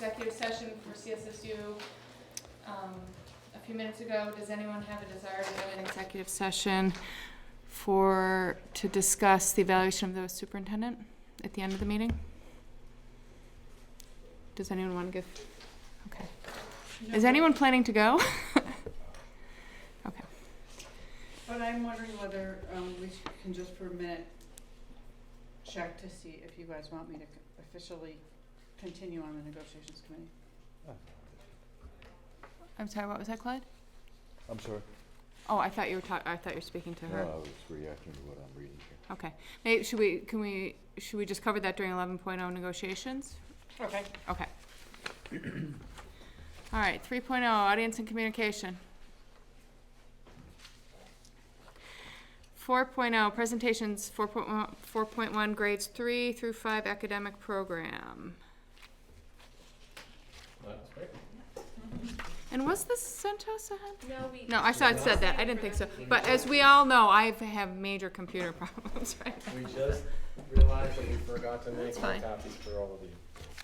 executive session for CSSU a few minutes ago. Does anyone have a desire to go in executive session to discuss the evaluation of the superintendent at the end of the meeting? Does anyone want to give? Okay. No, Is anyone planning to go? Okay. But I'm wondering whether we can just for a minute check to see if you guys want me to officially continue on the negotiations committee. I'm sorry, what was that, Clyde? I'm sorry. Oh, I thought you were speaking to her. No, I was reacting to what I'm reading here. Okay. Maybe, should we just cover that during 11.0 negotiations? Okay. Okay. All right, 3.0, audience and communication. 4.0, presentations, 4.1, grades 3 through 5 academic program. That's great. And was this sent to us ahead? No, I saw it said that. I didn't think so. But as we all know, I have major computer problems right now. We just realized that we forgot to make That's more fine. copies for all of you.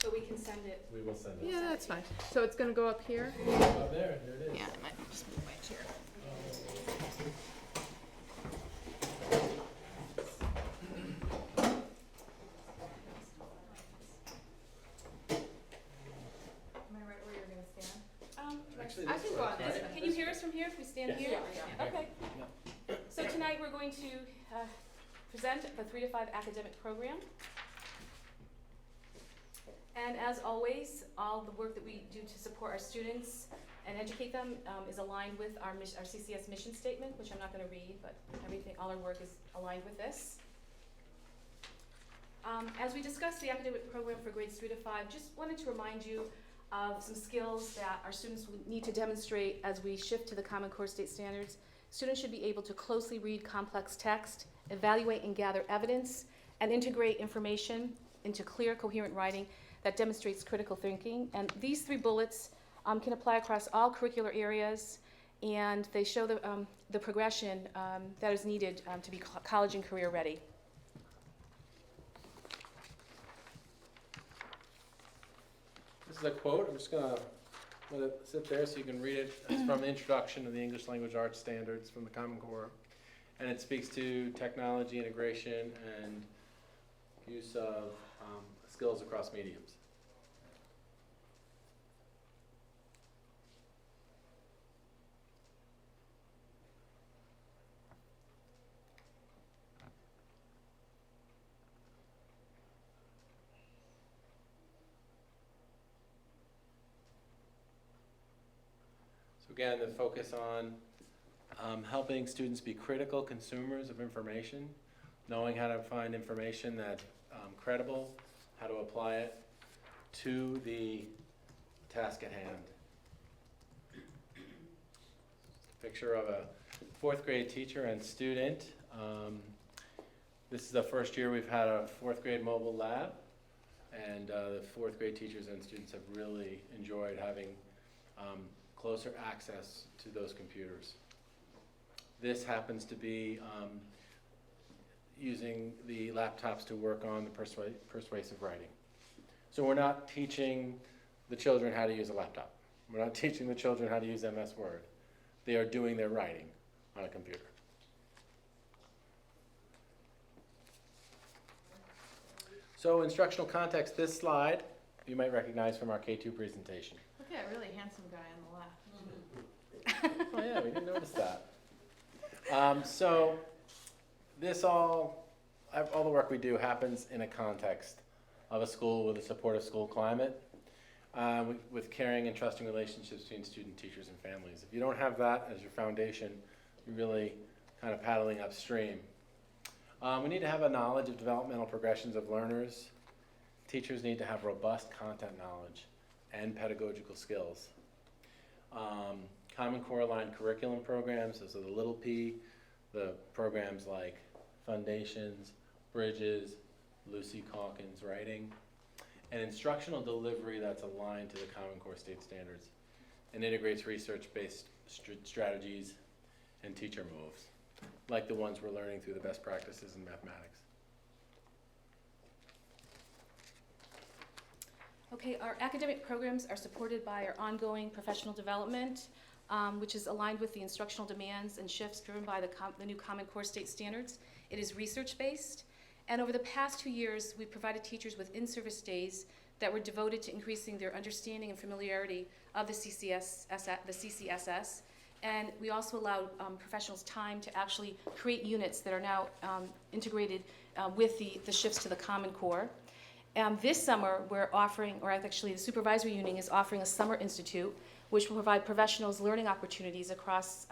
but we can send it. We will send it. Yeah, that's fine. So it's gonna go up here? Up there, here it is. Yeah, I might just move my chair. Am I right where you're gonna stand? Actually, I this can go on works, this. right? Can you hear us from here if we stand Yes. here? Yeah. Okay. So tonight we're going to present the 3 to 5 academic program. And as always, all the work that we do to support our students and educate them is aligned with our CCS mission statement, which I'm not going to read, but all our work is aligned with this. As we discuss the academic program for grades 3 to 5, just wanted to remind you of some skills that our students will need to demonstrate as we shift to the Common Core State Standards. Students should be able to closely read complex text, evaluate and gather evidence, and integrate information into clear, coherent writing that demonstrates critical thinking. And these 3 bullets can apply across all curricular areas, and they show the progression that is needed to be college and career ready. This is a quote. I'm just gonna let it sit there so you can read it. It's from the Introduction to the English Language Arts Standards from the Common Core. And it speaks to technology integration and use of skills across mediums. So again, the focus on helping students be critical consumers of information, knowing how to find information that's credible, how to apply it to the task at hand. Picture of a 4th grade teacher and student. This is the first year we've had a 4th grade mobile lab, and the 4th grade teachers and students have really enjoyed having closer access to those computers. This happens to be using the laptops to work on the persuasive writing. So we're not teaching the children how to use a laptop. We're not teaching the children how to use MS Word. They are doing their writing on a computer. So instructional context, this slide you might recognize from our K2 presentation. Look at that really handsome guy on the left. Oh yeah, we didn't notice that. So this all the work we do happens in a context of a school with a supportive school climate, with caring and trusting relationships between student, teachers, and families. If you don't have that as your foundation, you're really kind of paddling upstream. We need to have a knowledge of developmental progressions of learners. Teachers need to have robust content knowledge and pedagogical skills. Common Core aligned curriculum programs, those are the little p, the programs like Foundations, Bridges, Lucy Calkins writing, and instructional delivery that's aligned to the Common Core State Standards and integrates research-based strategies and teacher moves, like the ones we're learning through the best practices in mathematics. Okay, our academic programs are supported by our ongoing professional development, which is aligned with the instructional demands and shifts driven by the new Common Core state standards. It is research-based, and over the past 2 years, we've provided teachers with in-service days that were devoted to increasing their understanding and familiarity of the CCSS, and we also allowed professionals time to actually create units that are now integrated with the shifts to the Common Core. This summer, we're offering, or actually the supervisory union is offering a summer institute, which will provide professionals learning opportunities across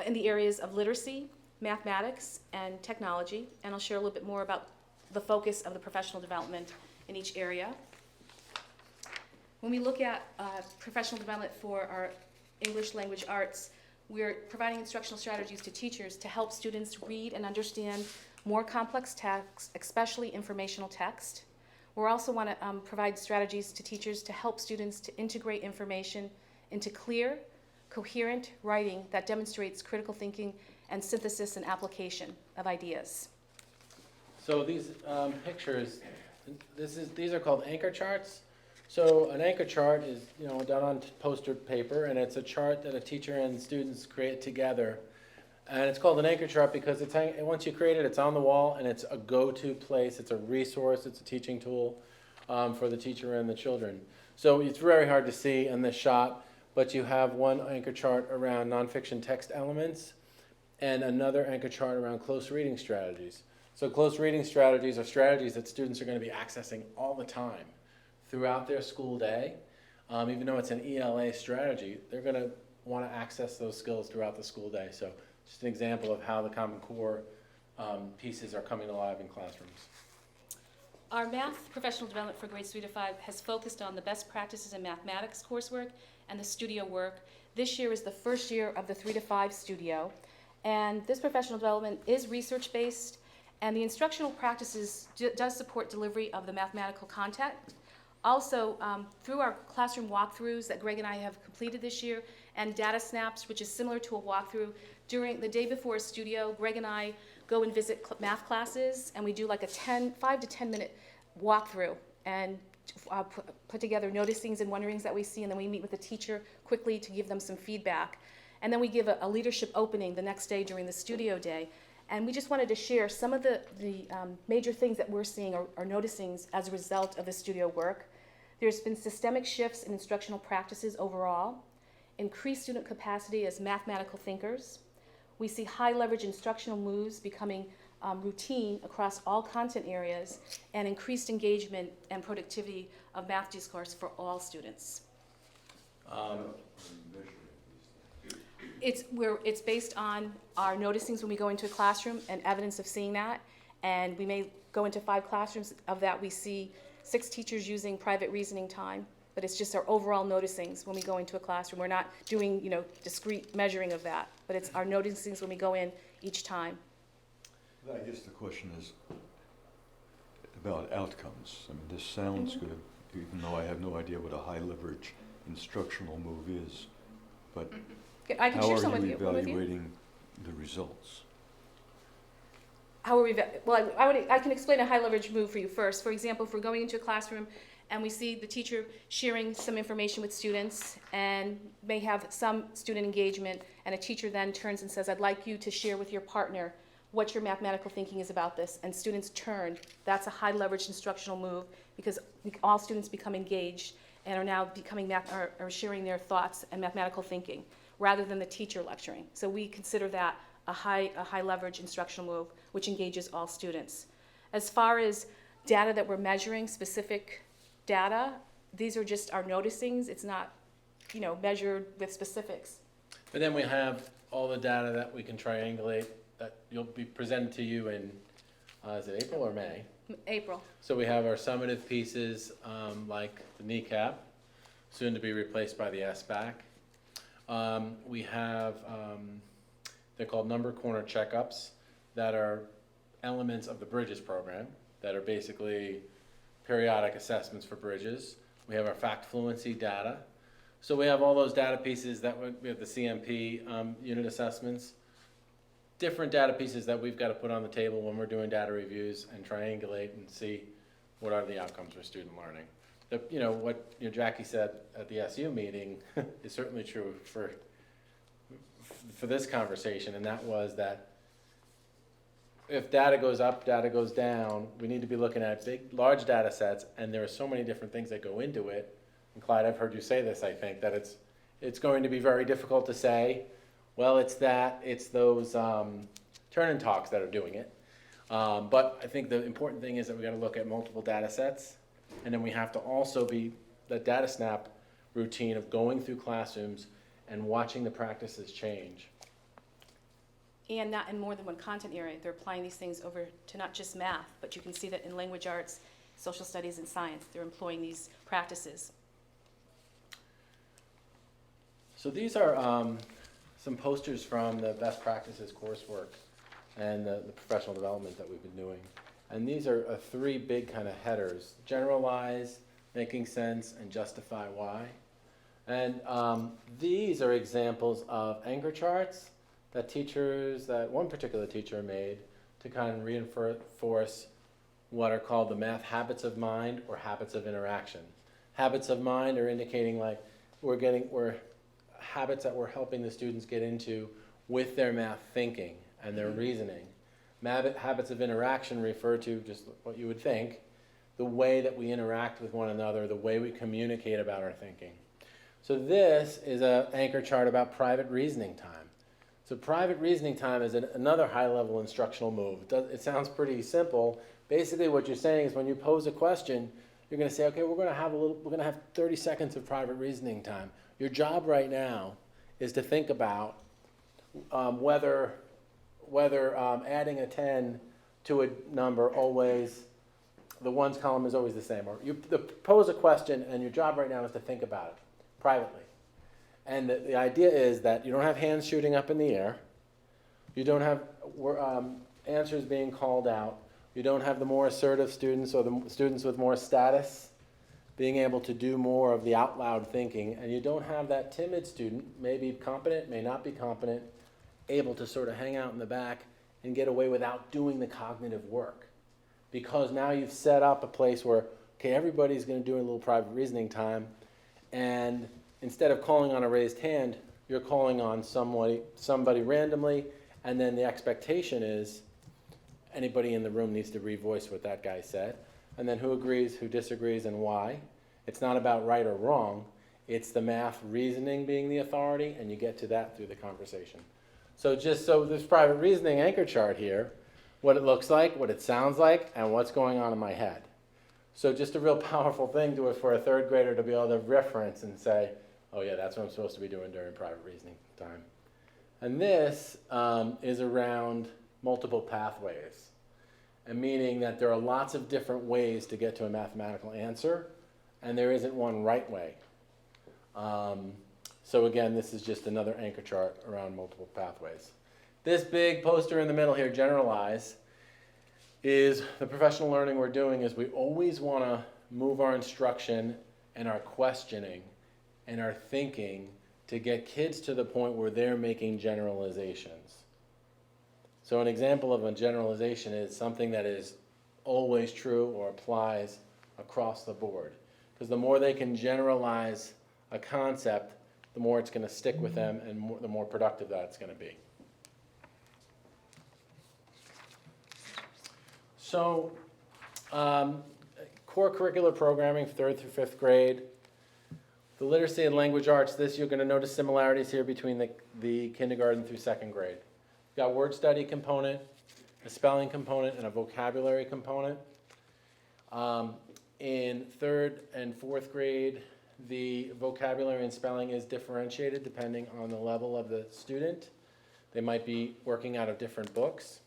in the areas of literacy, mathematics, and technology. And I'll share a little bit more about the focus of the professional development in each area. When we look at professional development for our English language arts, we're providing instructional strategies to teachers to help students read and understand more complex text, especially informational text. We also want to provide strategies to teachers to help students to integrate information into clear, coherent writing that demonstrates critical thinking and synthesis and application of ideas. So these pictures, these are called anchor charts. So an anchor chart is, done on poster paper, and it's a chart that a teacher and students create together. And it's called an anchor chart because once you create it, it's on the wall, and it's a go-to place. It's a resource. It's a teaching tool for the teacher and the children. So it's very hard to see in this shot, but you have one anchor chart around nonfiction text elements and another anchor chart around close reading strategies. So close reading strategies are strategies that students are going to be accessing all the time throughout their school day. Even though it's an ELA strategy, they're going to want to access those skills throughout the school day. So just an example of how the Common Core pieces are coming alive in classrooms. Our math professional development for grades 3 to 5 has focused on the best practices in mathematics coursework and the studio work. This year is the first year of the 3 to 5 studio. And this professional development is research-based, and the instructional practices does support delivery of the mathematical content. Also, through our classroom walkthroughs that Greg and I have completed this year, and data snaps, which is similar to a walkthrough, during the day before a studio, Greg and I go and visit math classes, and we do like a 5 to 10 minute walkthrough and put together noticings and wonderings that we see, and then we meet with the teacher quickly to give them some feedback. And then we give a leadership opening the next day during the studio day. And we just wanted to share some of the major things that we're seeing or noticing as a result of the studio work. There's been systemic shifts in instructional practices overall, increased student capacity as mathematical thinkers. We see high leverage instructional moves becoming routine across all content areas, and increased engagement and productivity of math discourse for all students. It's based on our noticings when we go into a classroom and evidence of seeing that, and we may go into 5 classrooms. Of that, we see 6 teachers using private reasoning time, but it's just our overall noticings when we go into a classroom. We're not doing, discrete measuring of that, but it's our noticings when we go in each time. I guess the question is about outcomes. I mean, this sounds good, even though I have no idea what a high leverage instructional move is. But I can how share are some with you you. evaluating the results? How are we? Well, I can explain a high leverage move for you first. For example, if we're going into a classroom and we see the teacher sharing some information with students and may have some student engagement, and a teacher then turns and says, "I'd like you to share with your partner what your mathematical thinking is about this," and students turn, that's a high leverage instructional move, because all students become engaged and are now becoming are sharing their thoughts and mathematical thinking, rather than the teacher lecturing. So we consider that a high leverage instructional move, which engages all students. As far as data that we're measuring, specific data, these are just our noticings. It's not, measured with specifics. But then we have all the data that we can triangulate that you'll be presented to you in, is it April or May? April. So we have our summative pieces, like the kneecap, soon to be replaced by the SBAC. We have, they're called number corner checkups, that are elements of the Bridges program, that are basically periodic assessments for Bridges. We have our fact fluency data. So we have all those data pieces we have the CMP unit assessments, different data pieces that we've got to put on the table when we're doing data reviews and triangulate and see what are the outcomes for student learning. what Jackie said at the SU meeting is certainly true for this conversation, and that was that if data goes up, data goes down, we need to be looking at large data sets, and there are so many different things that go into it. And Clyde, I've heard you say this, I think, that it's going to be very difficult to say, well, it's those turn-in talks that are doing it. But I think the important thing is that we got to look at multiple data sets, and then we have to also be the data snap routine of going through classrooms and watching the practices change. And not in more than one content area. They're applying these things over to not just math, but you can see that in language arts, social studies, and science, they're employing these practices. So these are some posters from the best practices coursework and the professional development that we've been doing. And these are three big kind of headers: generalize, making sense, and justify why. And these are examples of anchor charts that one particular teacher made to kind of reinforce what are called the math habits of mind or habits of interaction. Habits of mind are indicating like we're habits that we're helping the students get into with their math thinking and their reasoning. Habits of interaction refer to just what you would think, the way that we interact with one another, the way we communicate about our thinking. So this is an anchor chart about private reasoning time. So private reasoning time is another high-level instructional move. It sounds pretty simple. Basically, what you're saying is when you pose a question, you're going to say, okay, we're going to have 30 seconds of private reasoning time. Your job right now is to think about whether adding a 10 to a number always, the ones column is always the same. Or you pose a question, and your job right now is to think about it privately. And the idea is that you don't have hands shooting up in the air. You don't have answers being called out. You don't have the more assertive students or the students with more status being able to do more of the out loud thinking. And you don't have that timid student, may be competent, may not be competent, able to sort of hang out in the back and get away without doing the cognitive work. Because now you've set up a place where, okay, everybody's going to do a little private reasoning time, and instead of calling on a raised hand, you're calling on somebody randomly, and then the expectation is anybody in the room needs to revoice what that guy said, and then who agrees, who disagrees, and why. It's not about right or wrong. It's the math reasoning being the authority, and you get to that through the conversation. So this private reasoning anchor chart here, what it looks like, what it sounds like, and what's going on in my head. So just a real powerful thing for a third grader to be able to reference and say, oh yeah, that's what I'm supposed to be doing during private reasoning time. And this is around multiple pathways, and meaning that there are lots of different ways to get to a mathematical answer, and there isn't one right way. So again, this is just another anchor chart around multiple pathways. This big poster in the middle here, generalize, is the professional learning we're doing is we always want to move our instruction and our questioning and our thinking to get kids to the point where they're making generalizations. So an example of a generalization is something that is always true or applies across the board. Because the more they can generalize a concept, the more it's going to stick with them and the more productive that it's going to be. So core curricular programming, 3rd through 5th grade. The literacy and language arts, you're going to notice similarities here between the kindergarten through 2nd grade. We've got word study component, a spelling component, and a vocabulary component. In 3rd and 4th grade, the vocabulary and spelling is differentiated depending on the level of the student. They might be working out of different books.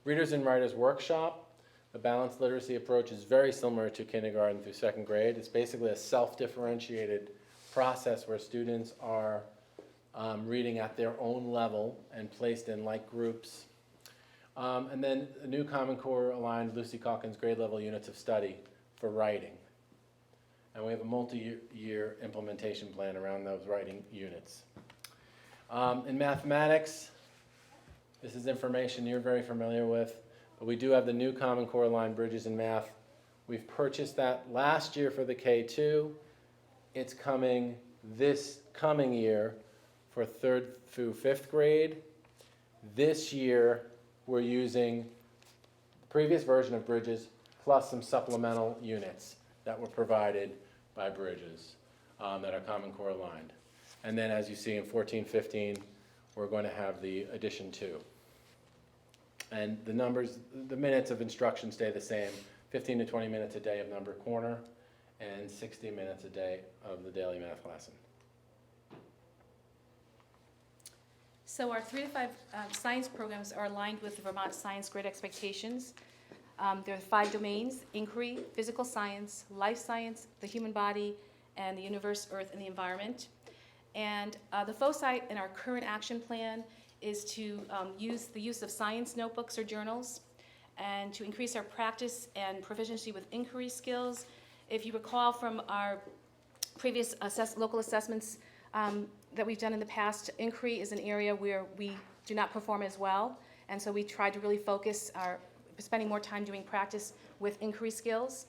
Readers and Writers Workshop, the balanced literacy approach is very similar to kindergarten through 2nd grade. It's basically a self-differentiated process where students are reading at their own level and placed in like groups. And then a new Common Core aligned Lucy Calkins grade level units of study for writing. And we have a multi-year implementation plan around those writing units. In mathematics, this is information you're very familiar with, but we do have the new Common Core aligned Bridges in Math We've purchased that last year for the K2. It's coming this coming year for 3rd through 5th grade. This year, we're using the previous version of Bridges plus some supplemental units that were provided by Bridges that are Common Core aligned. And then as you see in 14-15, we're going to have the addition 2. And the numbers, the minutes of instruction stay the same, 15 to 20 minutes a day of number corner and 60 minutes a day of the daily math lesson. So our 3 to 5 science programs are aligned with the Vermont Science Great Expectations. There are 5 domains: inquiry, physical science, life science, the human body, and the universe, earth, and the environment. And the foci in our current action plan is to use the use of science notebooks or journals and to increase our practice and proficiency with inquiry skills. If you recall from our previous local assessments that we've done in the past, inquiry is an area where we do not perform as well, and so we try to really focus our spending more time doing practice with inquiry skills.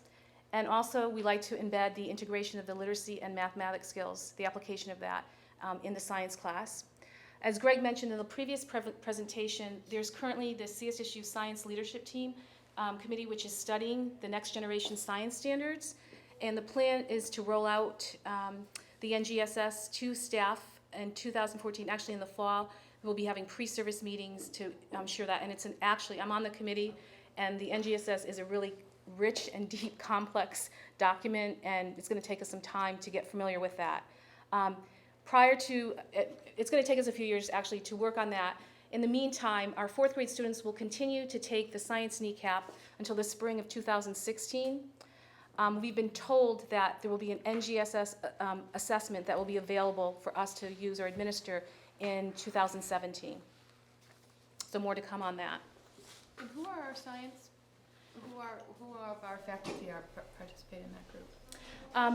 And also, we like to embed the integration of the literacy and mathematics skills, the application of that in the science class. As Greg mentioned in the previous presentation, there's currently the CSSU Science Leadership Team Committee, which is studying the next generation science standards. And the plan is to roll out the NGSS to staff in 2014, actually in the fall. We'll be having pre-service meetings to ensure that. And it's actually, I'm on the committee, and the NGSS is a really rich and deep, complex document, and it's going to take us some time to get familiar with that. It's going to take us a few years actually to work on that. In the meantime, our 4th grade students will continue to take the science kneecap until the spring of 2016. We've been told that there will be an NGSS assessment that will be available for us to use or administer in 2017. So more to come on that. And who are our science, who of our faculty are participate in that group?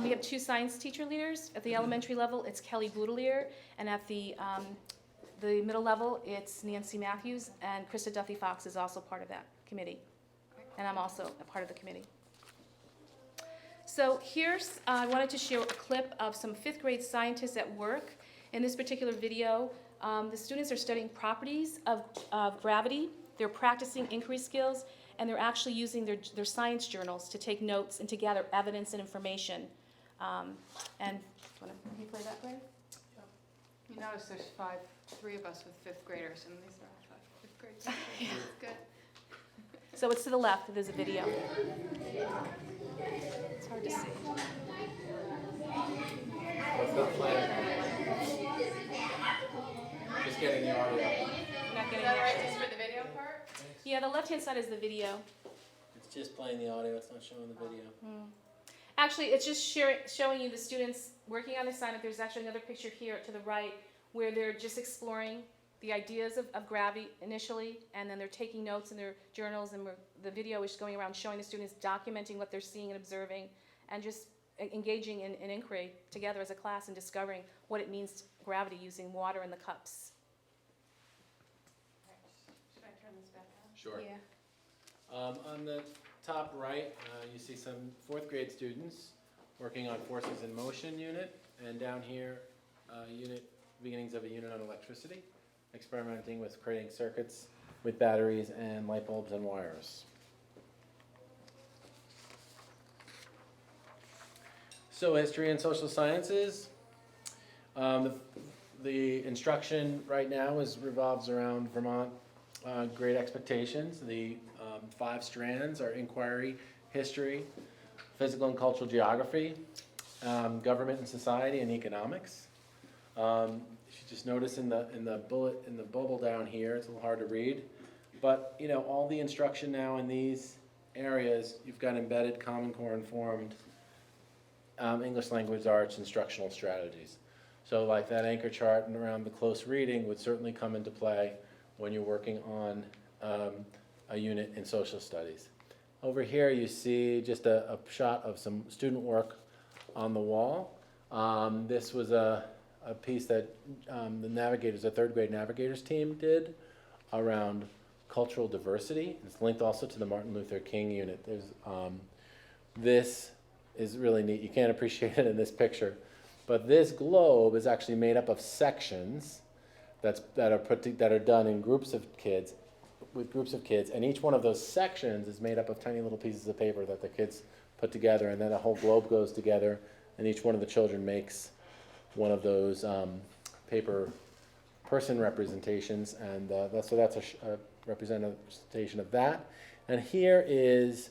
We have 2 science teacher leaders. At the elementary level, it's Kelly Boudelier, and at the middle level, it's Nancy Matthews, and Krista Duffy Fox is also part of that committee. And I'm also a part of the committee. So here's, I wanted to share a clip of some 5th grade scientists at work. In this particular video, the students are studying properties of gravity. They're practicing inquiry skills, and they're actually using their science journals to take notes and to gather evidence and information. And can you play that, Greg? You notice there's 3 of us with 5th graders, and these are all 5th graders. Yeah. It's good. So it's to the left, there's a video. It's hard to see. What's not playing? Just getting the audio. You're not Is getting that the right, just for the video part? Yeah, the left-hand side is the video. It's just playing the audio, it's not showing the video. Actually, it's just showing you the students working on the assignment. There's actually another picture here to the right where they're just exploring the ideas of gravity initially, and then they're taking notes in their journals, and the video is going around showing the students documenting what they're seeing and observing, and just engaging in inquiry together as a class and discovering what it means, gravity, using water in the cups. Should I turn this back on? Sure. Yeah. On the top right, you see some 4th grade students working on forces in motion unit, and down here, beginnings of a unit on electricity, experimenting with creating circuits with batteries and light bulbs and wires. So history and social sciences. The instruction right now revolves around Vermont Great Expectations. The 5 strands are inquiry, history, physical and cultural geography, government and society, and economics. You should just notice in the bubble down here, it's a little hard to read, but all the instruction now in these areas, you've got embedded Common Core informed English language arts instructional strategies. So like that anchor chart and around the close reading would certainly come into play when you're working on a unit in social studies. Over here you see just a shot of some student work on the wall. This was a piece that the 3rd grade navigators team did around cultural diversity. It's linked also to the Martin Luther King unit. this is really neat. You can't appreciate it in this picture. But this globe is actually made up of sections that are done in groups of kids, and each one of those sections is made up of tiny little pieces of paper that the kids put together, and then a whole globe goes together, and each one of the children makes one of those paper person representations, and that's a representation of that. And here is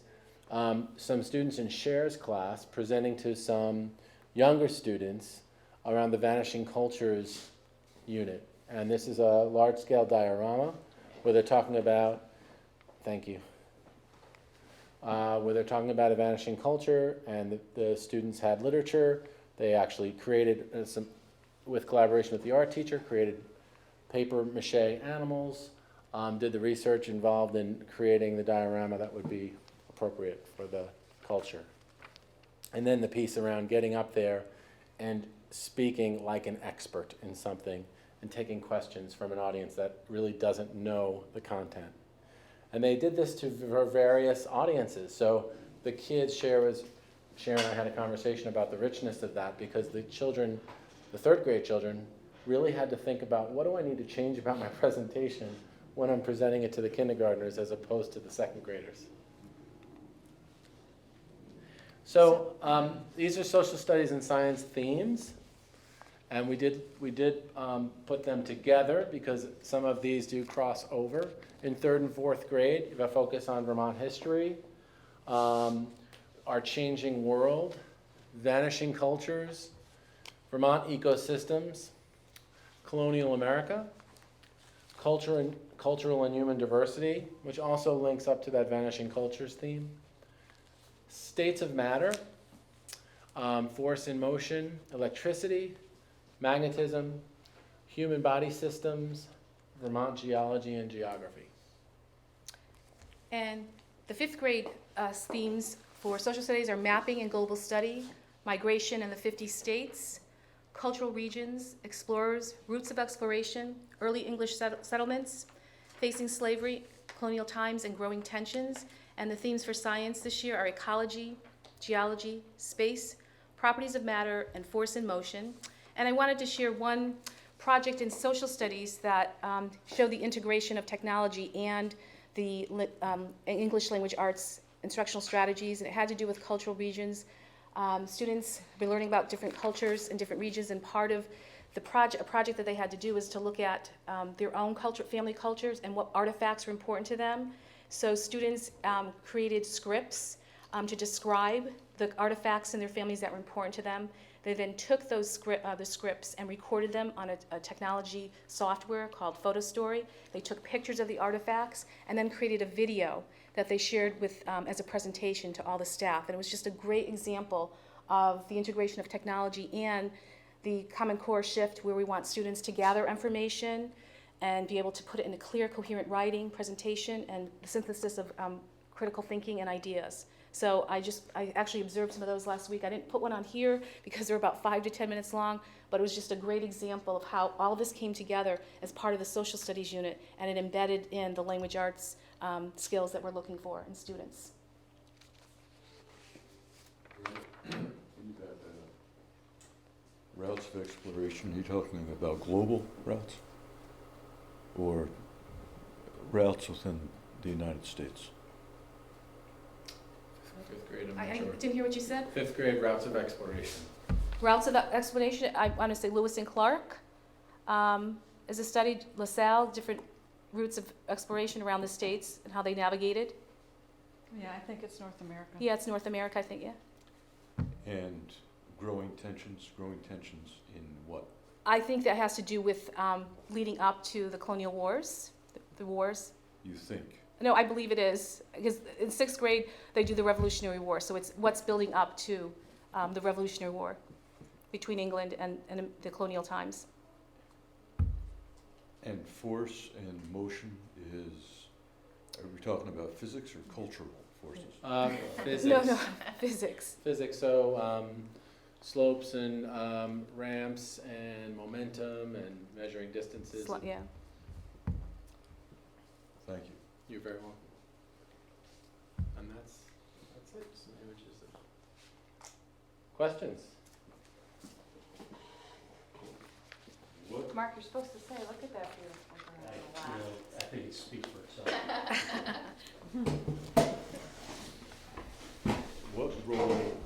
some students in Cher's class presenting to some younger students around the Vanishing Cultures unit. And this is a large-scale diorama where they're talking about, thank you, where they're talking about a vanishing culture, and the students had literature. They actually created, with collaboration with the art teacher, created paper mache animals, did the research involved in creating the diorama that would be appropriate for the culture. And then the piece around getting up there and speaking like an expert in something and taking questions from an audience that really doesn't know the content. And they did this for various audiences. So the kids, Sharon and I had a conversation about the richness of that, because the children, the third grade children, really had to think about, what do I need to change about my presentation when I'm presenting it to the kindergartners as opposed to the second graders? So these are social studies and science themes, and we did put them together because some of these do cross over. In third and fourth grade, you have a focus on Vermont history, our changing world, vanishing cultures, Vermont ecosystems, colonial America, cultural and human diversity, which also links up to that vanishing cultures theme. States of matter, force in motion, electricity, magnetism, human body systems, Vermont geology and geography. And the fifth grade themes for social studies are mapping and global study, migration in the 50 states, cultural regions, explorers, roots of exploration, early English settlements, facing slavery, colonial times and growing tensions. And the themes for science this year are ecology, geology, space, properties of matter, and force in motion. And I wanted to share one project in social studies that showed the integration of technology and the English language arts instructional strategies, and it had to do with cultural regions. Students have been learning about different cultures and different regions, and part of the project that they had to do was to look at their own culture, family cultures, and what artifacts were important to them. So students created scripts to describe the artifacts in their families that were important to them. They then took those the scripts and recorded them on a technology software called Photo Story. They took pictures of the artifacts and then created a video that they shared with as a presentation to all the staff. And it was just a great example of the integration of technology and the Common Core shift, where we want students to gather information and be able to put it in a clear, coherent writing, presentation, and the synthesis of critical thinking and ideas. So I actually observed some of those last week. I didn't put one on here because they're about 5 to 10 minutes long, but it was just a great example of how all of this came together as part of the social studies unit, and it embedded in the language arts skills that we're looking for in students. Routes of exploration, are you talking about global routes or routes within the United States? Fifth grade, I'm I not sure. didn't hear what you said. Fifth grade routes of exploration. Routes of exploration, I want to say Lewis and Clark is a study, LaSalle, different routes of exploration around the states and how they navigated. Yeah, I think it's North America. Yeah, it's North America, I think, yeah. And growing tensions in what? I think that has to do with leading up to the colonial wars, the wars. You think? No, I believe it is, because in 6th grade, they do the Revolutionary War, so it's what's building up to the Revolutionary War between England and the colonial times. And force and motion is, are we talking about physics or cultural forces? Physics. No, physics. Physics, so slopes and ramps and momentum and measuring distances. Yeah. Thank you. You're very welcome. And that's Some images questions? Mark, you're supposed to say, look at that beautiful girl. I think it speaks for itself. What role,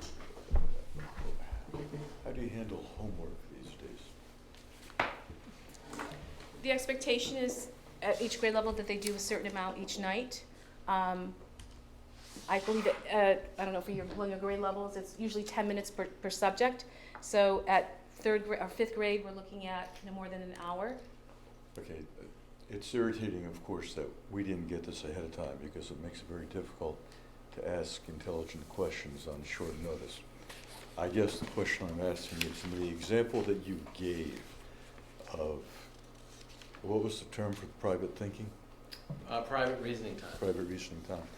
how do you handle homework these days? The expectation is at each grade level that they do a certain amount each night. I believe I don't know, for your grade levels, it's usually 10 minutes per subject. So at fifth grade, we're looking at more than an hour. Okay, it's irritating, of course, that we didn't get this ahead of time because it makes it very difficult to ask intelligent questions on short notice. I guess the question I'm asking is, in the example that you gave of, what was the term for private thinking? Private reasoning time. Private reasoning time.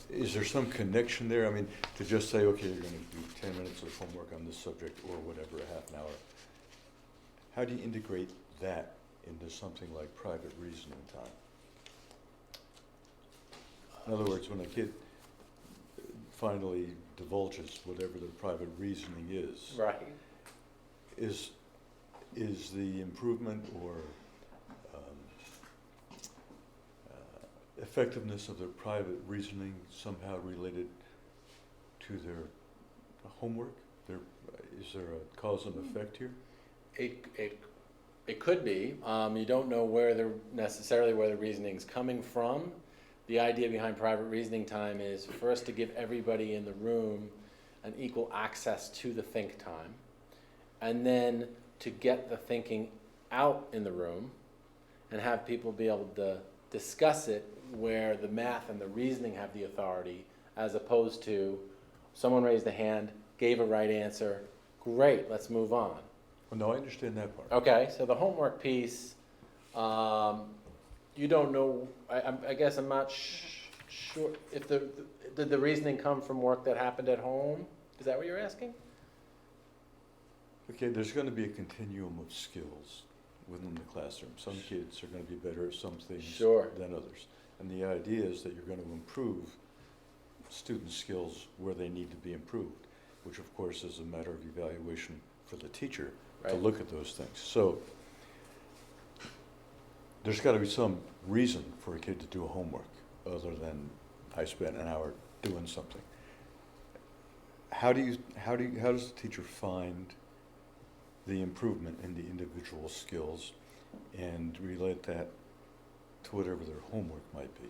Is there some connection there? I mean, to just say, okay, you're going to do 10 minutes of homework on this subject or whatever, a half an hour. How do you integrate that into something like private reasoning time? In other words, when a kid finally divulges whatever their private reasoning is, Right. is the improvement or effectiveness of their private reasoning somehow related to their homework? Is there a cause and effect here? It could be. You don't know necessarily where the reasoning's coming from. The idea behind private reasoning time is for us to give everybody in the room an equal access to the think time, and then to get the thinking out in the room and have people be able to discuss it where the math and the reasoning have the authority, as opposed to someone raised a hand, gave a right answer, great, let's move on. Well, no, I understand that part. Okay, so the homework piece, you don't know, I guess I'm not sure if did the reasoning come from work that happened at home? Is that what you're asking? Okay, there's going to be a continuum of skills within the classroom. Some kids are going to be better at some things Sure. than others. And the idea is that you're going to improve student skills where they need to be improved, which of course is a matter of evaluation for the teacher to Right. look at those things. So there's got to be some reason for a kid to do a homework other than I spent an hour doing something. How does the teacher find the improvement in the individual skills and relate that to whatever their homework might be?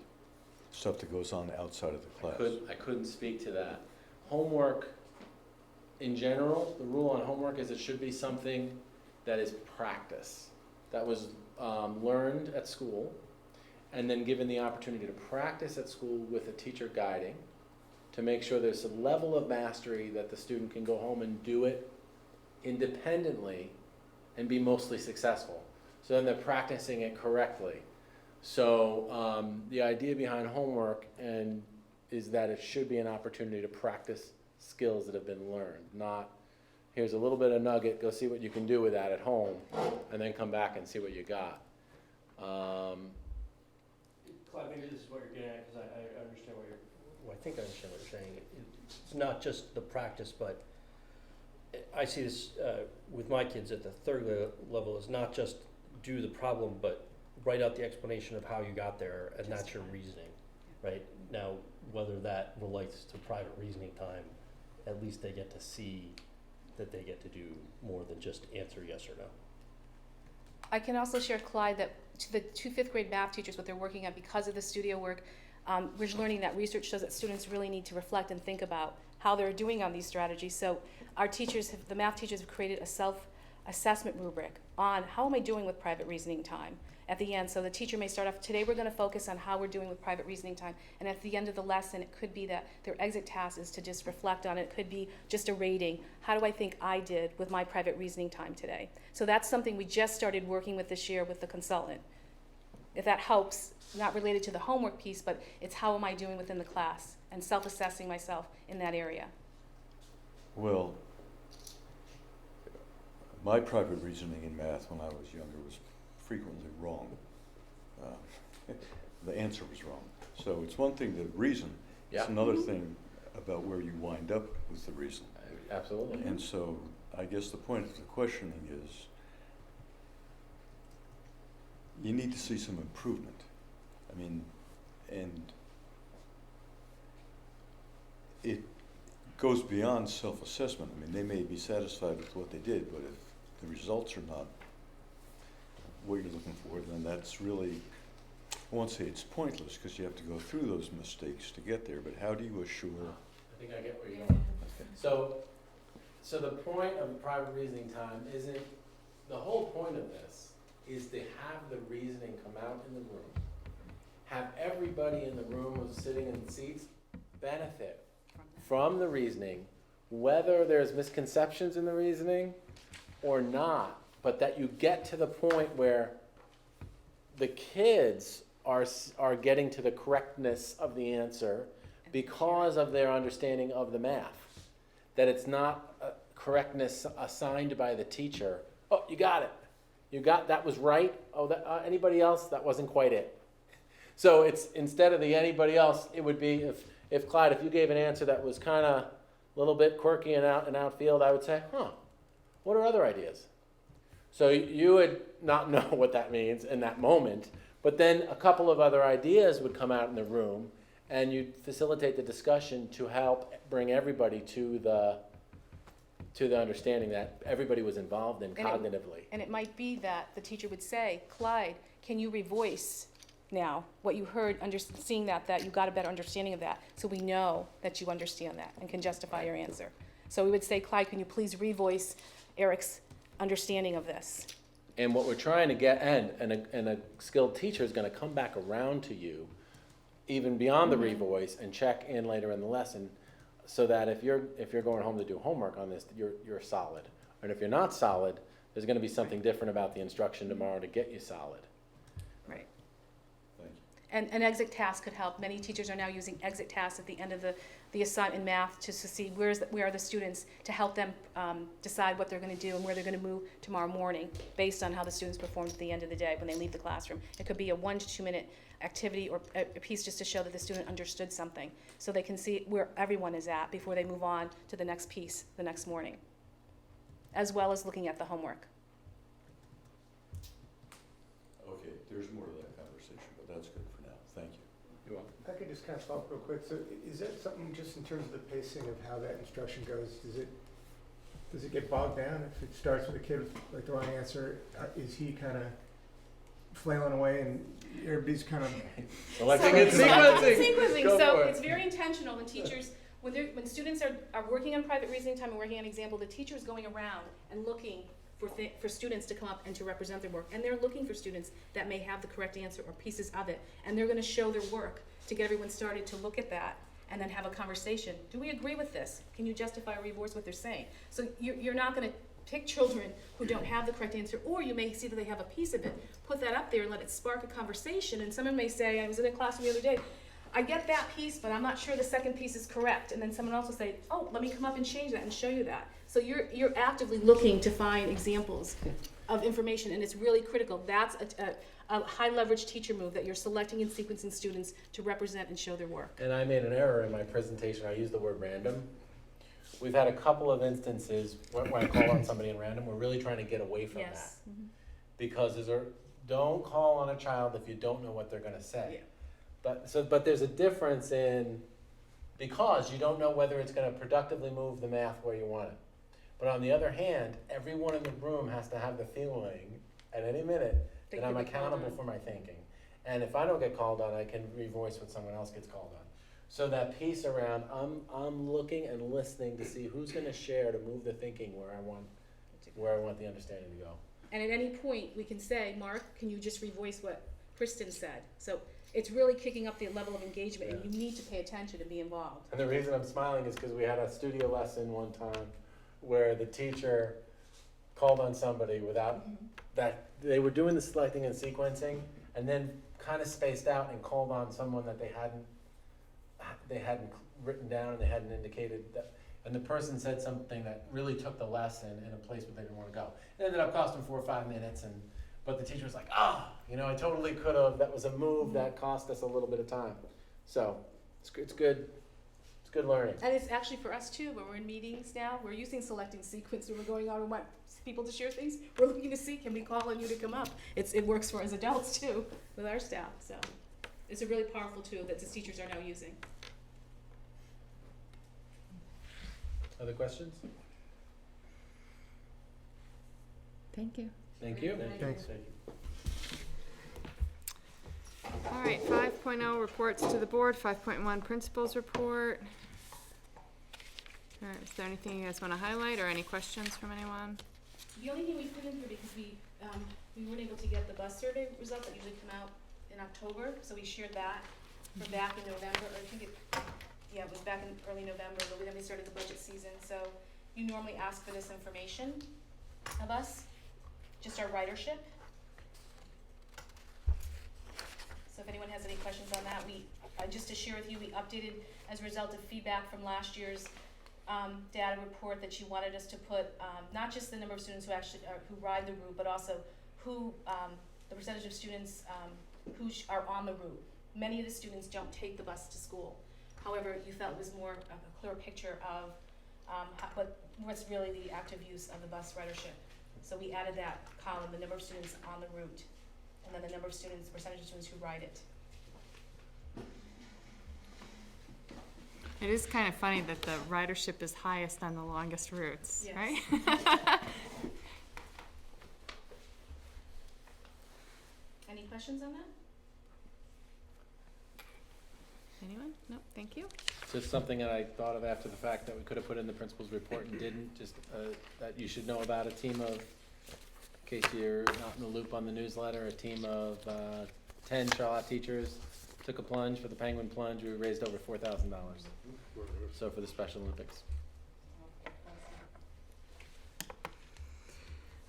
Stuff that goes on outside of the class. I couldn't speak to that. Homework, in general, the rule on homework is it should be something that is practice, that was learned at school, and then given the opportunity to practice at school with a teacher guiding, to make sure there's a level of mastery that the student can go home and do it independently and be mostly successful. So then they're practicing it correctly. So the idea behind homework is that it should be an opportunity to practice skills that have been learned, not here's a little bit of nugget, go see what you can do with that at home, and then come back and see what you got. Clyde, maybe this is what you're getting at, because I understand I think I understand what you're saying. It's not just the practice, but I see this with my kids at the third level, is not just do the problem, but write out the explanation of how you got there, and that's your reasoning, right? Now, whether that relates to private reasoning time, at least they get to see that they get to do more than just answer yes or no. I can also share, Clyde, that to the two fifth grade math teachers, what they're working on because of the studio work, we're learning that research shows that students really need to reflect and think about how they're doing on these strategies. So our teachers, the math teachers have created a self-assessment rubric on how am I doing with private reasoning time at the end. So the teacher may start off, today we're going to focus on how we're doing with private reasoning time. And at the end of the lesson, it could be that their exit task is to just reflect on it. It could be just a rating. How do I think I did with my private reasoning time today? So that's something we just started working with this year with the consultant. If that helps, not related to the homework piece, but it's how am I doing within the class and self-assessing myself in that area. Well, my private reasoning in math when I was younger was frequently wrong. the answer was wrong. So it's one thing to reason, Yeah. it's another thing about where you wind up with the reason. Absolutely. And so I guess the point of the questioning is you need to see some improvement. I mean, and it goes beyond self-assessment. I mean, they may be satisfied with what they did, but if the results are not what you're looking for, then that's really, I won't say it's pointless, because you have to go through those mistakes to get there, but how do you assure? I think I get where you're going. So the point of the private reasoning time isn't, the whole point of this is to have the reasoning come out in the room. Have everybody in the room who's sitting in seats benefit from the reasoning, whether there's misconceptions in the reasoning or not, but that you get to the point where the kids are getting to the correctness of the answer because of their understanding of the math. That it's not a correctness assigned by the teacher. Oh, you got it. You got, that was right. Oh, anybody else? That wasn't quite it. So it's, instead of the anybody else, it would be if Clyde, if you gave an answer that was kind of a little bit quirky and outfield, I would say, what are other ideas? So you would not know what that means in that moment, but then a couple of other ideas would come out in the room, and you'd facilitate the discussion to help bring everybody to the understanding that everybody was involved in cognitively. And it might be that the teacher would say, Clyde, can you revoice now what you heard, seeing that you got a better understanding of that, so we know that you understand that and can justify your answer. So we would say, Clyde, can you please revoice Eric's understanding of this? And what we're trying to get, and a skilled teacher is going to come back around to you, even beyond the revoice, and check in later in the lesson, so that if you're going home to do homework on this, you're solid. And if you're not solid, there's going to be something different about the instruction tomorrow to get you solid. Right. Thank you. And an exit task could help. Many teachers are now using exit tasks at the end of the assignment in math to see where are the students, to help them decide what they're going to do and where they're going to move tomorrow morning based on how the students performed at the end of the day when they leave the classroom. It could be a 1 to 2 minute activity or a piece just to show that the student understood something, so they can see where everyone is at before they move on to the next piece the next morning, as well as looking at the homework. Okay, there's more to that conversation, but that's good for now. Thank you. You want? If I could just kind of follow up real quick, so is that something just in terms of the pacing of how that instruction goes, does it get bogged down if it starts with a kid with like the wrong answer? Is he kind of flailing away and everybody's kind of... Selecting So and it's selecting and sequencing. sequencing. Go So for it. it's very intentional when teachers, when students are working on private reasoning time and working on an example, the teacher is going around and looking for students to come up and to represent their work. And they're looking for students that may have the correct answer or pieces of it. And they're going to show their work to get everyone started to look at that and then have a conversation. Do we agree with this? Can you justify or revoice what they're saying? So you're not going to pick children who don't have the correct answer, or you may see that they have a piece of it, put that up there and let it spark a conversation. And someone may say, I was in a classroom the other day, I get that piece, but I'm not sure the second piece is correct. And then someone else will say, oh, let me come up and change that and show you that. So you're actively looking to find examples of information, and it's really critical. That's a high leverage teacher move, that you're selecting and sequencing students to represent and show their work. And I made an error in my presentation. I used the word random. We've had a couple of instances when I call on somebody in random. We're really trying to get away from that. Mm-hmm. Because don't call on a child if you don't know what they're going to say. Yeah. But there's a difference in, because you don't know whether it's going to productively move the math where you want it. But on the other hand, everyone in the room has to have the feeling at any minute that I'm accountable for my thinking. And if I don't get called on, I can revoice what someone else gets called on. So that piece around, I'm looking and listening to see who's going to share to move the thinking where I want the understanding to go. And at any point, we can say, Mark, can you just revoice what Kristen said? So it's really kicking up the level of engagement, and you need to pay attention and be involved. And the reason I'm smiling is because we had a studio lesson one time where the teacher called on somebody without that, they were doing the selecting and sequencing, and then kind of spaced out and called on someone that they hadn't written down and they hadn't indicated that, and the person said something that really took the lesson in a place where they didn't want to go. It ended up costing 4 or 5 minutes, but the teacher was like, I totally could have, that was a move that cost us a little bit of time. So, it's good learning. And it's actually for us too, when we're in meetings now, we're using selecting sequence when we're going on and want people to share things. We're looking to see, can we call on you to come up? It works for us adults too, with our staff, so it's a really powerful tool that the teachers are now using. Other questions? Thank you. Thank you. Thanks. All right, 5.0 reports to the board, 5.1 principals report. All right, is there anything you guys want to highlight or any questions from anyone? The only thing we put in here, because we weren't able to get the bus survey results that usually come out in October, so we shared that for back in November, or I think it was back in early November, but then we started the budget season, so you normally ask for this information of us, just our ridership. So if anyone has any questions on that, just to share with you, we updated as a result of feedback from last year's data report that you wanted us to put not just the number of students who actually who ride the route, but also who the percentage of students who are on the route. Many of the students don't take the bus to school. However, you felt it was more of a clear picture of what's really the active use of the bus ridership. So we added that column, the number of students on the route, and then the number of students, percentage of students who ride it. It is kind of funny that the ridership is highest on the longest routes, Yes. right? Any questions on that? Anyone? No, thank you. Just something that I thought of after the fact that we could have put in the principal's report and didn't, just that you should know about a team of, in case you're not in the loop on the newsletter, a team of 10 Charlotte teachers took a plunge for the Penguin Plunge. We raised over $4,000. So for the Special Olympics.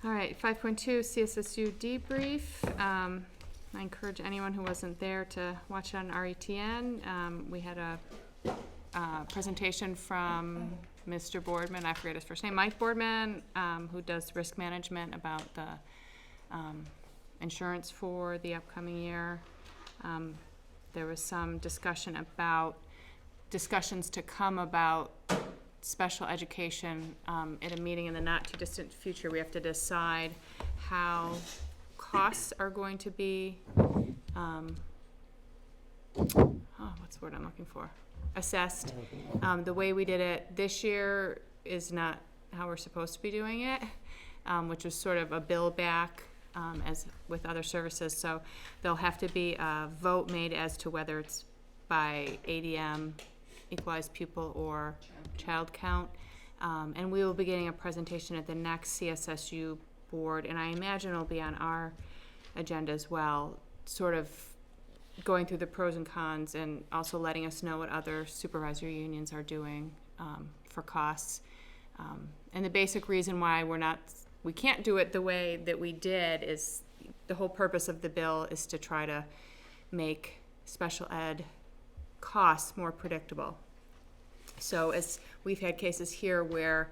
All right, 5.2 CSSU debrief. I encourage anyone who wasn't there to watch it on RETN. We had a presentation from Mr. Boardman, I forget his first name, Mike Boardman, who does risk management about the insurance for the upcoming year. There was some discussions to come about special education at a meeting in the not too distant future. We have to decide how costs are going to be, what's the word I'm looking for? Assessed. The way we did it this year is not how we're supposed to be doing it, which was sort of a bill back as with other services. So there'll have to be a vote made as to whether it's by ADM, equalized pupil, or child count. And we will be getting a presentation at the next CSSU board, and I imagine it'll be on our agenda as well, sort of going through the pros and cons and also letting us know what other supervisory unions are doing for costs. And the basic reason why we can't do it the way that we did is the whole purpose of the bill is to try to make special ed costs more predictable. So as we've had cases here where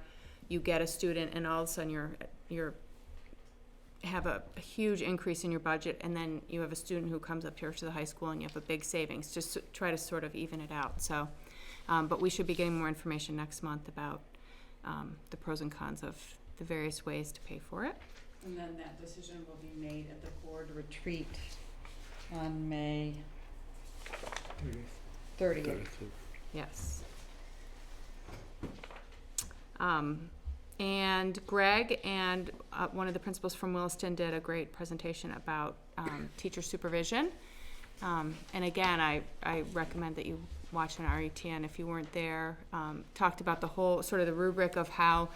you get a student and all of a sudden you're have a huge increase in your budget, and then you have a student who comes up here to the high school and you have a big savings, just to try to sort of even it out. So, but we should be getting more information next month about the pros and cons of the various ways to pay for it. And then that decision will be made at the board retreat on May 30th. Yes. And Greg and one of the principals from Williston did a great presentation about teacher supervision. And again, I recommend that you watch an RETN if you weren't there. Talked about the whole sort of the rubric of how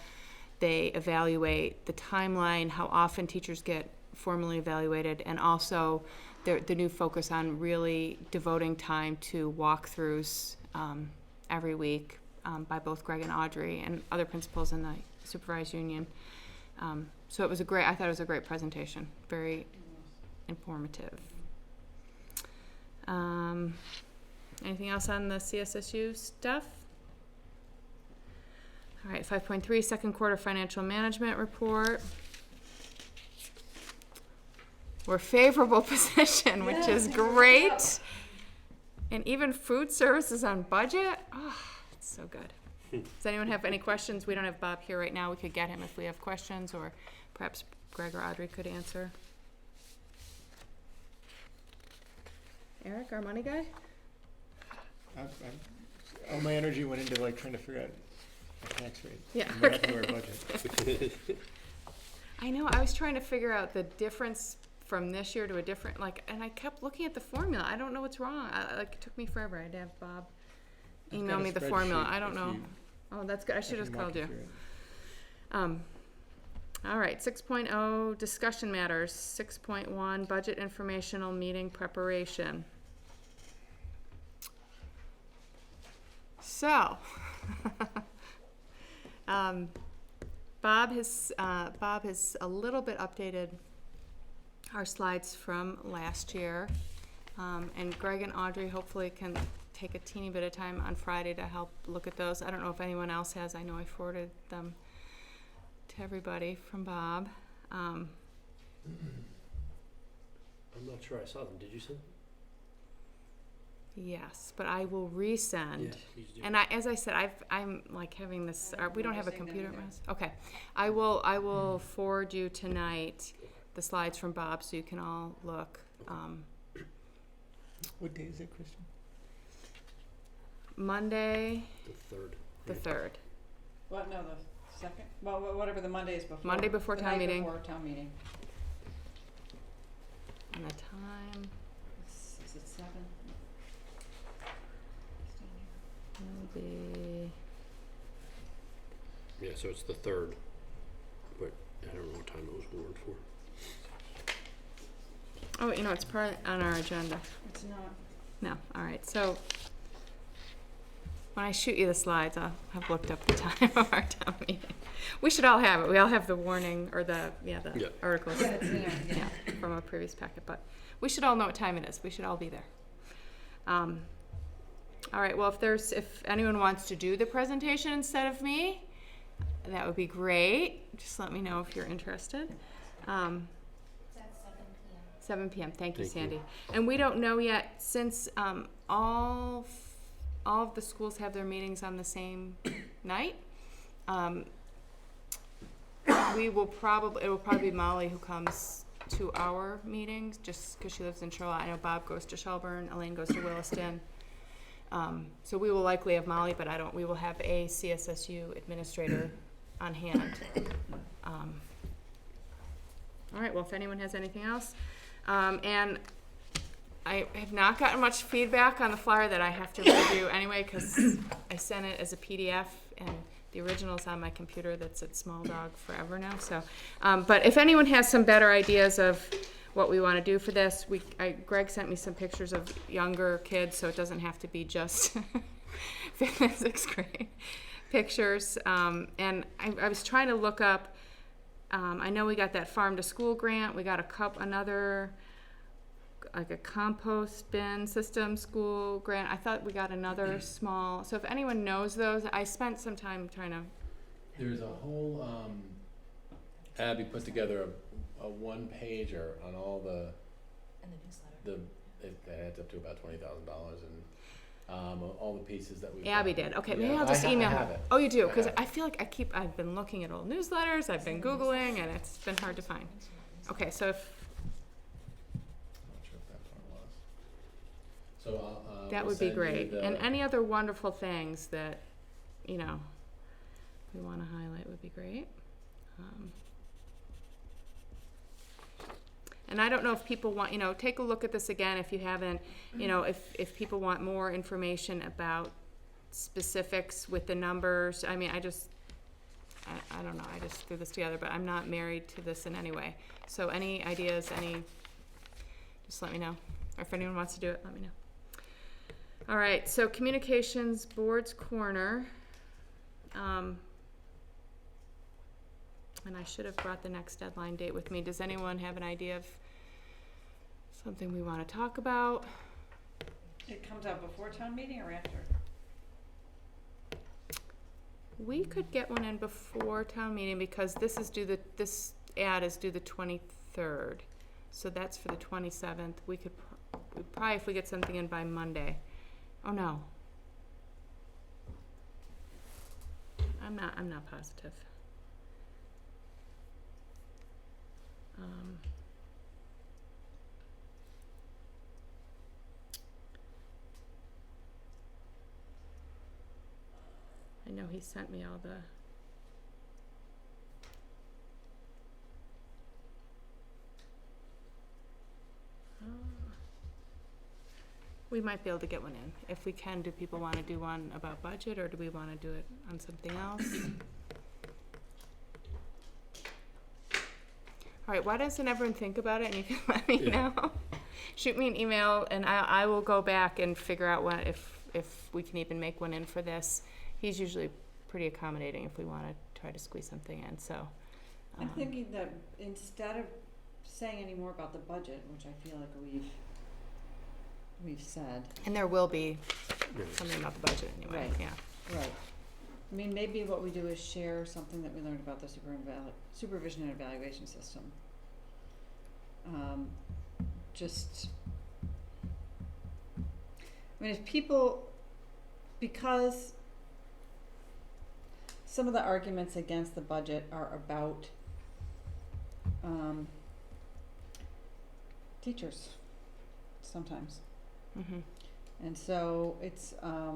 they evaluate the timeline, how often teachers get formally evaluated, and also the new focus on really devoting time to walkthroughs every week by both Greg and Audrey and other principals in the supervised union. So I thought it was a great presentation, very informative. Anything else on the CSSU stuff? All right, 5.3, second quarter financial management report. We're favorable position, which is great. And even food services on budget. Oh, it's so good. Does anyone have any questions? We don't have Bob here right now. We could get him if we have questions, or perhaps Greg or Audrey could answer. Eric, our money guy? All my energy went into like trying to figure out the tax rate. Yeah, and we're up to our budget. I know, I was trying to figure out the difference from this year to a different, like, and I kept looking at the formula. I don't know what's wrong. Like, it took me forever. I had to have Bob I've email got a me the formula. spreadsheet I don't if know. you- Oh, that's good. I should I have can called walk you. through it. All right, 6.0, discussion matters. 6.1, budget informational meeting preparation. So, Bob has a little bit updated our slides from last year. And Greg and Audrey hopefully can take a teeny bit of time on Friday to help look at those. I don't know if anyone else has. I know I forwarded them to everybody from Bob. I'm not sure I saw them. Did you send them? Yes, but I will resend. Please do. And as I said, I'm like having this, we don't have a Never seen computer at them my house. Okay, I will forward you tonight the slides from Bob so you can all look. What day is it, Christian? Monday, The 3rd. the 3rd. What, no, the second, well, whatever the Monday is before. Monday before the town night meeting. before town meeting. And the time Is it 7? will be, Yeah, so it's the 3rd. But I don't know what time it was warned for. oh, you know, it's part on our agenda. It's not. No, all right, so when I shoot you the slides, I'll have looked up the time of our town meeting. We should all have it. We all have the warning, or the Yeah. articles. Yeah, it's there, yeah. Yeah, from a previous packet, but we should all know what time it is. We should all be there. All right, well, if anyone wants to do the presentation instead of me, that would be great. Just let me know if you're interested. It's at 7 p.m. 7 p.m. Thank you, Thank you. Sandy. And we don't know yet, since all of the schools have their meetings on the same night. It will probably be Molly who comes to our meetings, just because she lives in Charlotte. I know Bob goes to Shelburne, Elaine goes to Williston. So we will likely have Molly, but we will have a CSSU administrator on hand. All right, well, if anyone has anything else. And I have not gotten much feedback on the flyer that I have to review anyway, because I sent it as a PDF, and the original's on my computer that's at Small Dog forever now. So, but if anyone has some better ideas of what we want to do for this, Greg sent me some pictures of younger kids, so it doesn't have to be just fifth and sixth grade pictures. And I was trying to look up. I know we got that farm to school grant. We got another, like a compost bin system school grant. I thought we got another small. So if anyone knows those, I spent some time trying to. There's a whole, Abby put together a one-pager on all the, And the newsletter. it adds up to about $20,000, and all the pieces that we've Abby done. did. Okay, Yeah, maybe I'll just I email have her. it. Oh, you do? I Because have I feel like I've been looking at old newsletters. I've been Googling, and it's been hard to find. Okay, so if I'm not sure if that part was. So that we'll would be send you great. the- And any other wonderful things that, we want to highlight would be great. And I don't know if people want, take a look at this again if you haven't, if people want more information about specifics with the numbers. I mean, I don't know, I just threw this together, but I'm not married to this in any way. So any ideas, just let me know. Or if anyone wants to do it, let me know. All right, so communications board's corner. And I should have brought the next deadline date with me. Does anyone have an idea of something we want to talk about? It comes out before town meeting or after? We could get one in before town meeting because this ad is due the 23rd. So that's for the 27th. We could probably, if we get something in by Monday. Oh, no. I'm not positive. I know he sent me all the. We might be able to get one in. If we can, do people want to do one about budget, or do we want to do it on something else? All right, why doesn't everyone think about it, and you can let me know? Shoot me an email, and I will go back and figure out what, if we can even make one in for this. He's usually pretty accommodating if we want to try to squeeze something in, so. I'm thinking that instead of saying any more about the budget, which I feel like we've said. And there will be something about the budget anyway, Right. yeah. Right. I mean, maybe what we do is share something that we learned about the supervision and evaluation system. If people, because some of the arguments against the budget are about teachers sometimes. Mm-hmm. And so it's, I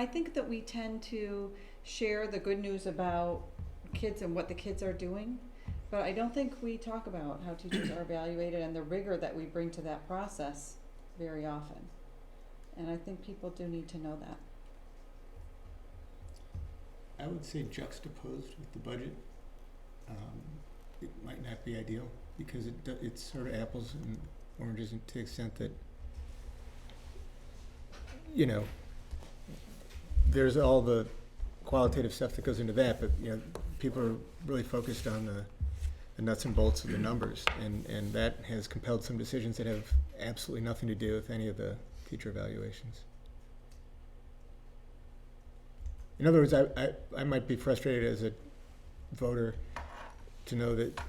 think that we tend to share the good news about kids and what the kids are doing, but I don't think we talk about how teachers are evaluated and the rigor that we bring to that process very often. And I think people do need to know that. I would say juxtaposed with the budget, it might not be ideal because it's sort of apples and oranges to the extent that, there's all the qualitative stuff that goes into that, but people are really focused on the nuts and bolts of the numbers, and that has compelled some decisions that have absolutely nothing to do with any of the teacher evaluations. In other words, I might be frustrated as a voter to know that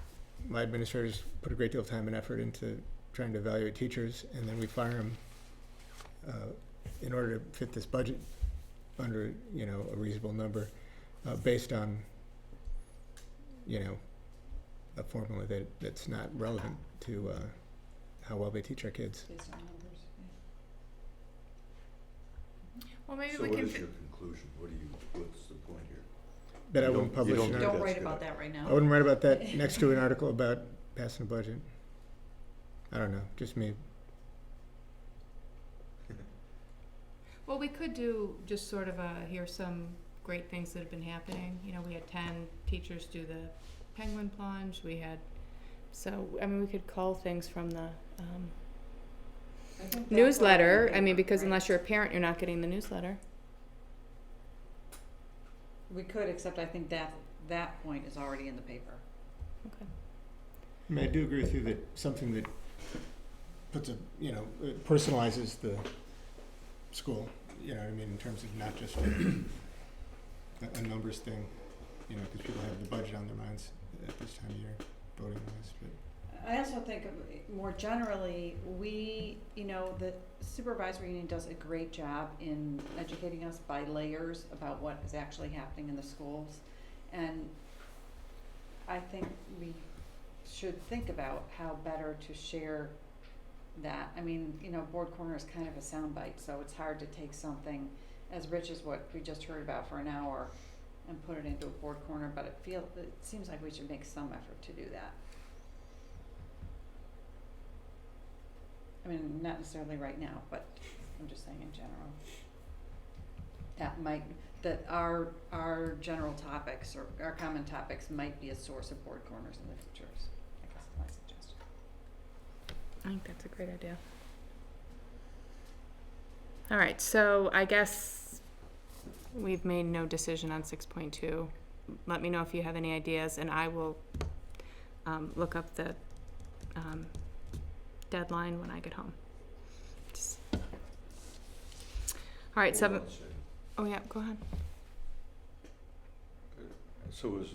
my administrators put a great deal of time and effort into trying to evaluate teachers, and then we fire them in order to fit this budget under a reasonable number based on a formula that's not relevant to how well they teach our kids. Based on numbers, Well, maybe So we what can. is your conclusion? What's the point here? That I You wouldn't don't- you publish don't an think Don't article. that's write about good. that right now. I wouldn't write about that next to an article about passing a budget. I don't know, just me. Well, we could do just sort of here's some great things that have been happening. We had 10 teachers do the penguin plunge. We could cull things from the I think that's newsletter. already in Because paper, unless right? you're a parent, you're not getting the newsletter. We could, except I think that point is already in the paper. Okay. I mean, I do agree with you that something that puts it personalizes the school, in terms of not just a numbers thing, because people have the budget on their minds at this time of year, voting wise, but. I also think more generally, the supervisory union does a great job in educating us by layers about what is actually happening in the schools. And I think we should think about how better to share that. Board corner is kind of a soundbite, so it's hard to take something as rich as what we just heard about for an hour and put it into a board corner, but it seems like we should make some effort to do that. Not necessarily right now, but I'm just saying in general. That our general topics or our common topics might be a source of board corners in the future, I guess is my suggestion. I think that's a great idea. All right, so I guess we've made no decision on 6.2. Let me know if you have any ideas, and I will look up the deadline when I get home. All right, 7. Oh yeah, go ahead. So is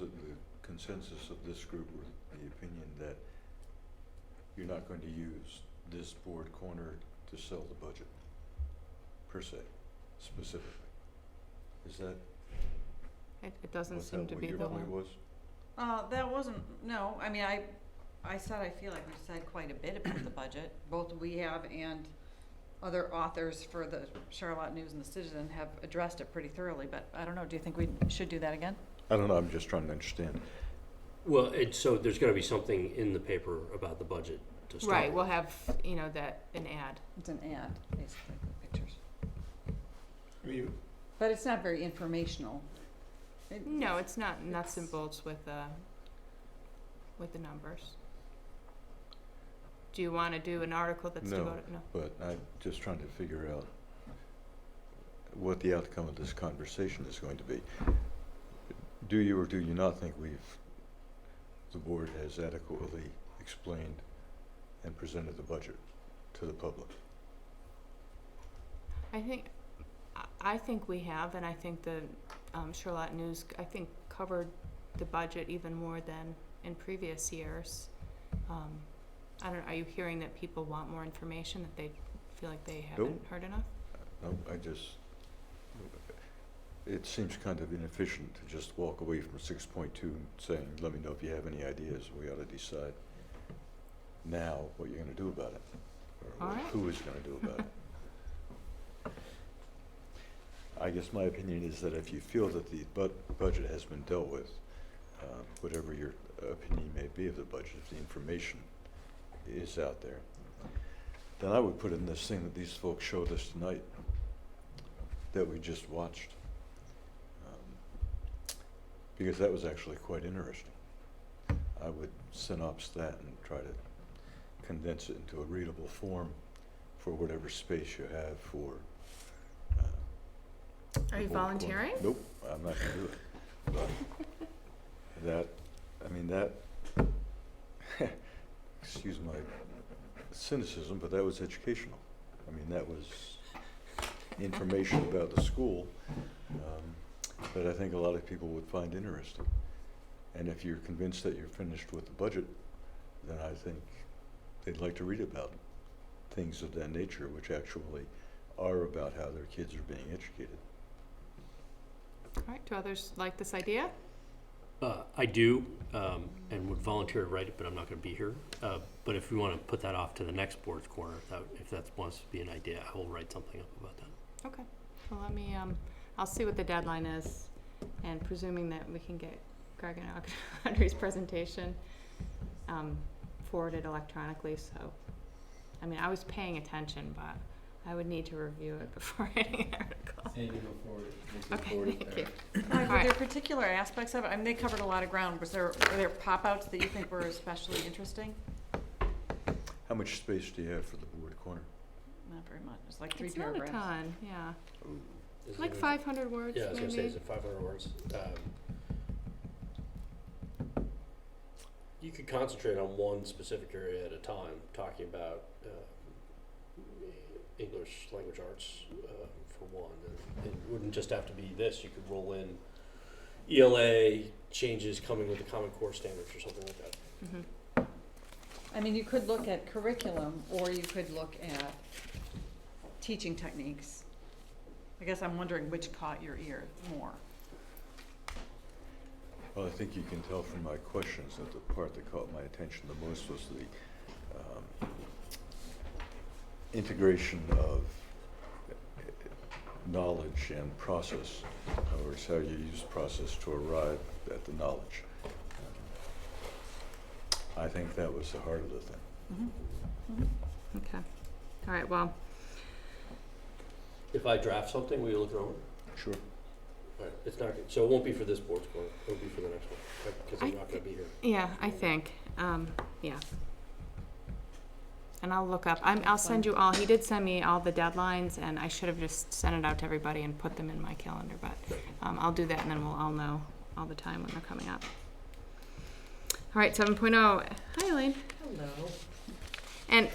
consensus of this group or the opinion that you're not going to use this board corner to sell the budget, per se, specifically? Is that, It doesn't was seem that to what be your the point one. was? That wasn't, no, I mean, I said I feel like we've said quite a bit about the budget. Both we have and other authors for the Charlotte News and the Citizen have addressed it pretty thoroughly, but I don't know, do you think we should do that again? I don't know, I'm just trying to understand. Well, so there's gonna be something in the paper about the budget to start Right, with. we'll have, you know, an ad. It's an ad, basically, with pictures. I mean, But it's not very informational. No, it's not nuts and It's- bolts with the numbers. Do you wanna do an article that's No. devoted, no? But I'm just trying to figure out what the outcome of this conversation is going to be. Do you or do you not think the board has adequately explained and presented the budget to the public? I think we have, and I think the Charlotte News, I think, covered the budget even more than in previous years. I don't, are you hearing that people want more information, that they feel like they haven't heard enough? No, it seems kind of inefficient to just walk away from 6.2 saying, let me know if you have any ideas. We ought to decide now what you're gonna do about it, or All right. who is gonna do about it. I guess my opinion is that if you feel that the budget has been dealt with, whatever your opinion may be of the budget, if the information is out there, then I would put in this thing that these folks showed us tonight that we just watched, because that was actually quite interesting. I would synopsis that and try to condense it into a readable form for whatever space you have for. Are you board corner. volunteering? Nope, I'm not gonna do it. But that, excuse my cynicism, but that was educational. I mean, that was information about the school that I think a lot of people would find interesting. And if you're convinced that you're finished with the budget, then I think they'd like to read about things of that nature, which actually are about how their kids are being educated. All right, do others like this idea? I do, and would volunteer to write it, but I'm not gonna be here. But if we wanna put that off to the next board's corner, if that wants to be an idea, I will write something up about that. Okay, well, let me, I'll see what the deadline is, and presuming that we can get Greg and Audrey's presentation forwarded electronically, so, I mean, I was paying attention, but I would need to review it before writing an article. And you go forward. Okay, thank you. Were Alright. there particular aspects of it? I mean, they covered a lot of ground. Were there pop-outs that you think were especially interesting? How much space do you have for the board corner? Not very much. It's like 3 It's not paragraphs. a ton, yeah, Is like it- 500 words, Yeah, I was gonna say, maybe. is it 500 words? You could concentrate on one specific area at a time, talking about English language arts for one. And it wouldn't just have to be this. You could roll in ELA changes coming with the Common Core standards or something like that. Mhm. I mean, you could look at curriculum, or you could look at teaching techniques. I guess I'm wondering which caught your ear more. Well, I think you can tell from my questions that the part that caught my attention the most was the integration of knowledge and process. In other words, how you use process to arrive at the knowledge. I think that was the heart of the thing. Okay, all right, well, If I draft something, will you look it over? Sure. All right, it's not, so it won't be for this board's corner, it'll be for the next one, because I'm I not gonna be here. yeah, I think, yeah. And I'll look up, I'll send you all, he did send me all the deadlines, and I should have just sent it out to everybody and put them in my calendar, but, I'll do that, and then we'll all know all the time when they're coming up. All right, 7.0, hi Elaine. Hello. And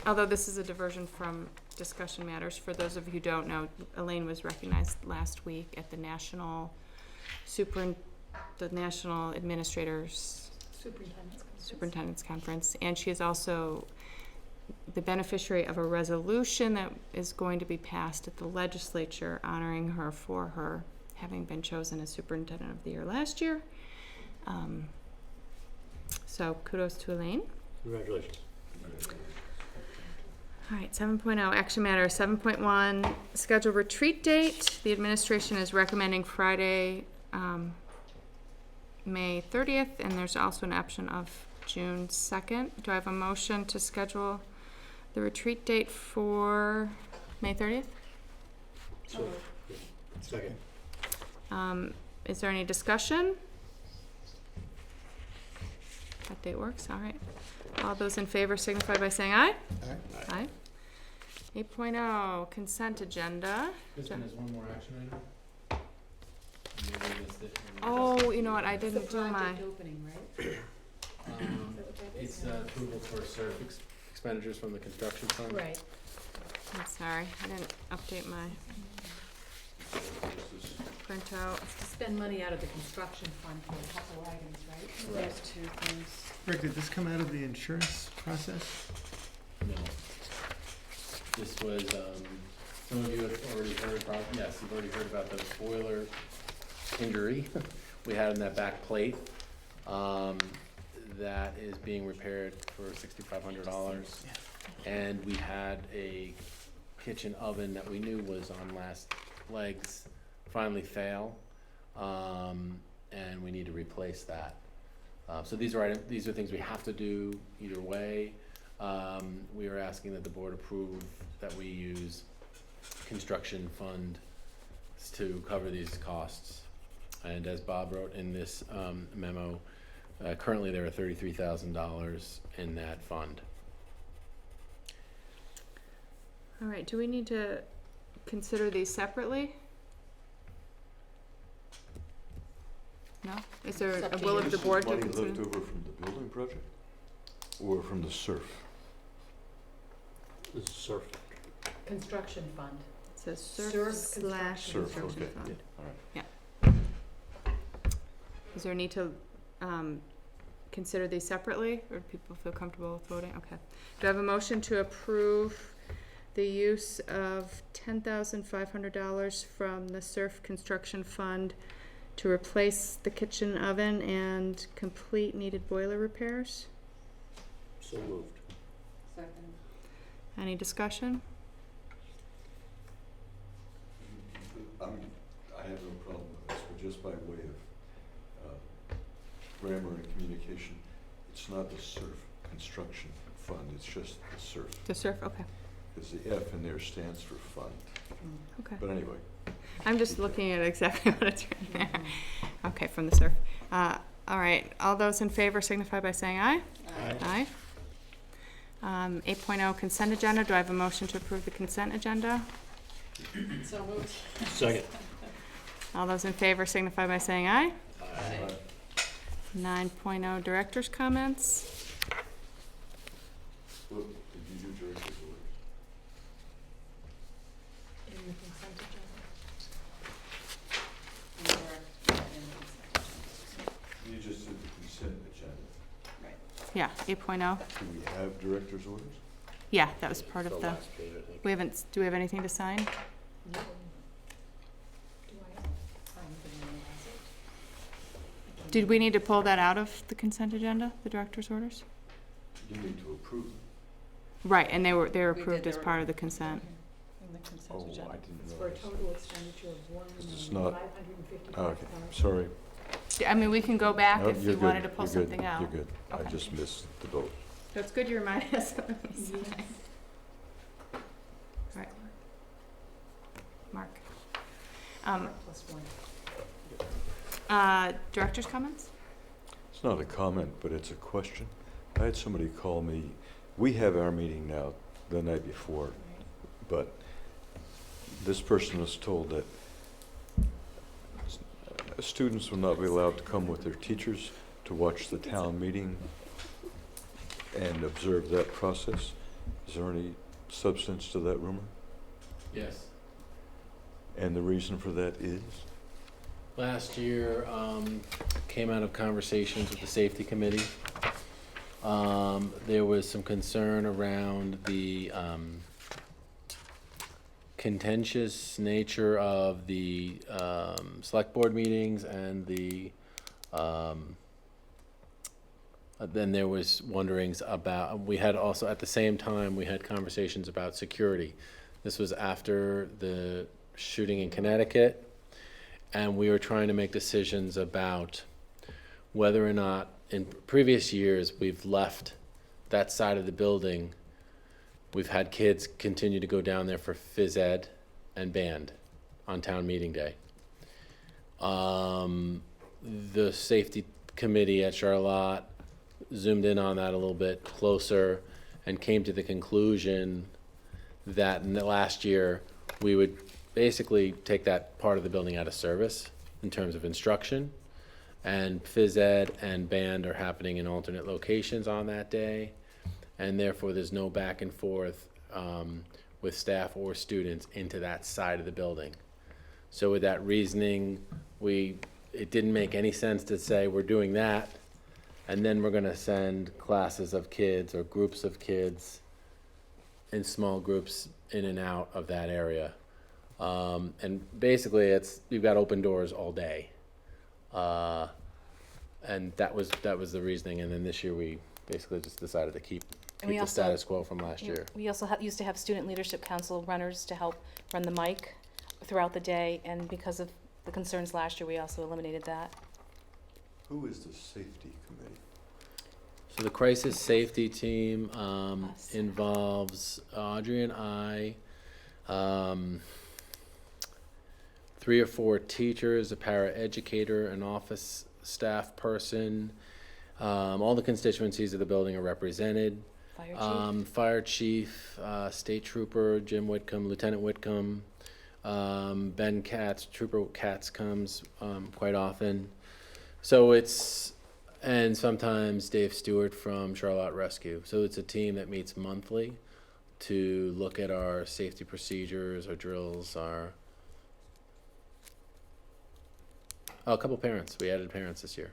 although this is a diversion from discussion matters, for those of you who don't know, Elaine was recognized last week at the National the National Administrators Superintendent's Conference, and she is also the beneficiary of a resolution that is going to be passed at the legislature honoring her for her having been chosen as Superintendent of the Year last year. So kudos to Elaine. Congratulations. All right, 7.0, action matter. 7.1, schedule retreat date. The administration is recommending Friday, May 30th, and there's also an option of June 2nd. Do I have a motion to schedule the retreat date for May 30th? So, second. Is there any discussion? That date works, all right. All those in favor signify by saying aye. Aye. 8.0, consent agenda. Kristen, there's one more action item. Maybe I missed it. Oh, you know what, I didn't do my, opening, right? It's approval for expenditures from the construction fund. Right. I'm sorry, I didn't update my printout. To spend money out of the construction fund for a couple items, right? There's two things. Rick, did this come out of the insurance process? No. This was, some of you have already heard about, yes, you've already heard about the boiler injury we had in that back plate. That is being repaired for $6,500. And we had a kitchen oven that we knew was on last legs finally fail. And we need to replace that. So these are things we have to do either way. We are asking that the board approve that we use construction fund to cover these costs. And as Bob wrote in this memo, currently there are $33,000 in that fund. All right, do we need to consider these separately? No? Is there It's up a to will you. of the This is board to money consider? left over from the building project or from the SURF? This is surf. Construction fund. It says Surf surf slash Surf, construction okay. fund. All right. Is there a need to consider these separately, or do people feel comfortable with voting? Okay. Do I have a motion to approve the use of $10,500 from the surf construction fund to replace the kitchen oven and complete needed boiler repairs? So moved. Second. Any discussion? I have no problem with this, but just by way of grammar and communication, it's not the SURF construction fund, it's just the SURF. The surf, okay, Because the F in there stands for fund. okay. But anyway, I'm just looking at exactly what it's written there. Okay, from the surf. All right, all those in favor signify by saying aye. Aye. Aye. 8.0 consent agenda. Do I have a motion to approve the consent agenda? So moved. Second. All those in favor signify by saying aye. uh, 9.0 director's comments. look, did you do director's orders? In the consent agenda. You just did the consent agenda. Yeah, 8.0. Do we have director's orders? Yeah, that was part of the, last page, I think. we haven't, do we have anything to sign? No. Do I have? I'm the one who has it. Did we need to pull that out of the consent agenda, the director's orders? You need to approve them. Right, and they were We did, approved they as were part of the consent. In the consent Oh, I agenda. didn't It's for a realize. total expenditure of It's not- $1,555,000. Okay, sorry. I mean, we can go back No, if you're you wanted good, to pull you're good, something out. You're good. I Okay. just missed the vote. So it's good you reminded us. Right. Mark. Plus one. Director's comments? It's not a comment, but it's a question. I had somebody call me, we have our meeting now the night before, but this person was told that students will not be allowed to come with their teachers to watch the town meeting and observe that process. Is there any substance to that rumor? Yes. And the reason for that is? last year came out of conversations with the safety committee. There was some concern around the contentious nature of the select board meetings and the then there was wonderings about, we had also, at the same time, we had conversations about security. This was after the shooting in Connecticut, and we were trying to make decisions about whether or not, in previous years, we've left that side of the building. We've had kids continue to go down there for phys ed and band on town meeting day. The safety committee at Charlotte zoomed in on that a little bit closer and came to the conclusion that in the last year we would basically take that part of the building out of service in terms of instruction, and phys ed and band are happening in alternate locations on that day, and therefore there's no back and forth with staff or students into that side of the building. So with that reasoning, it didn't make any sense to say we're doing that and then we're gonna send classes of kids or groups of kids in small groups in and out of that area. And basically you've got open doors all day. And that was the reasoning, and then this year we basically just decided to keep And we the also- status quo from last year. We also used to have Student Leadership Council runners to help run the mic throughout the day, and because of the concerns last year, we also eliminated that. Who is the safety committee? So the crisis safety team Us. involves Audrey and I, 3 or 4 teachers, a para-educator, an office staff person. All the constituencies of the building are represented. Fire chief. Fire chief, state trooper, Jim Whitcomb, Lieutenant Whitcomb, Ben Katz, Trooper Katz comes quite often. So and sometimes Dave Stewart from Charlotte Rescue. So it's a team that meets monthly to look at our safety procedures, our drills, a couple parents. We added parents this year.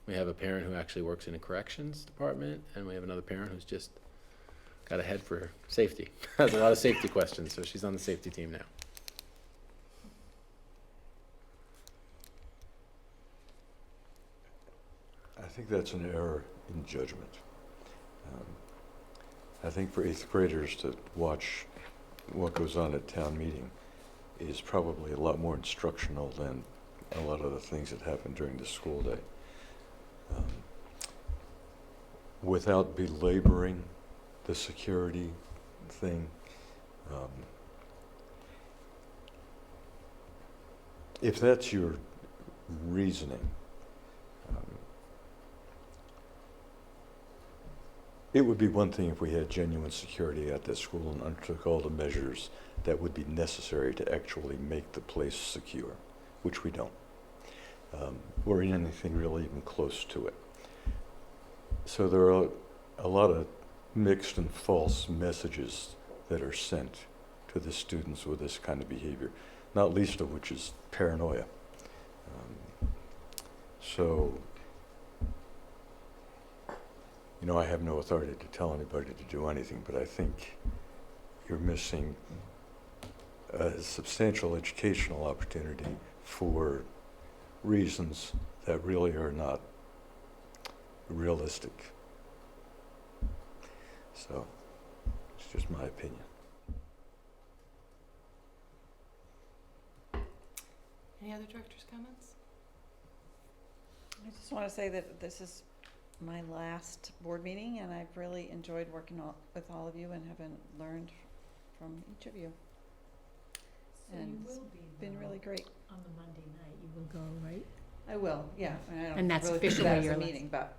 We have a parent who actually works in a corrections department, and we have another parent who's just got a head for safety. Has a lot of safety questions, so she's on the safety team now. I think that's an error in judgment. I think for 8th graders to watch what goes on at town meeting is probably a lot more instructional than a lot of the things that happen during the school day. Without belaboring the security thing, if that's your reasoning, it would be one thing if we had genuine security at that school and undertook all the measures that would be necessary to actually make the place secure, which we don't. Or anything really even close to it. So there are a lot of mixed and false messages that are sent to the students with this kind of behavior, not least of which is paranoia. So, I have no authority to tell anybody to do anything, but I think you're missing a substantial educational opportunity for reasons that really are not realistic. So, it's just my opinion. Any other director's comments? I just want to say that this is my last board meeting, and I've really enjoyed working with all of you and have learned from each of you. So And you will be, It's been though, really great. on the Monday night, you will go, right? I will, yeah. I don't And that's really think of officially that as your a last- meeting, but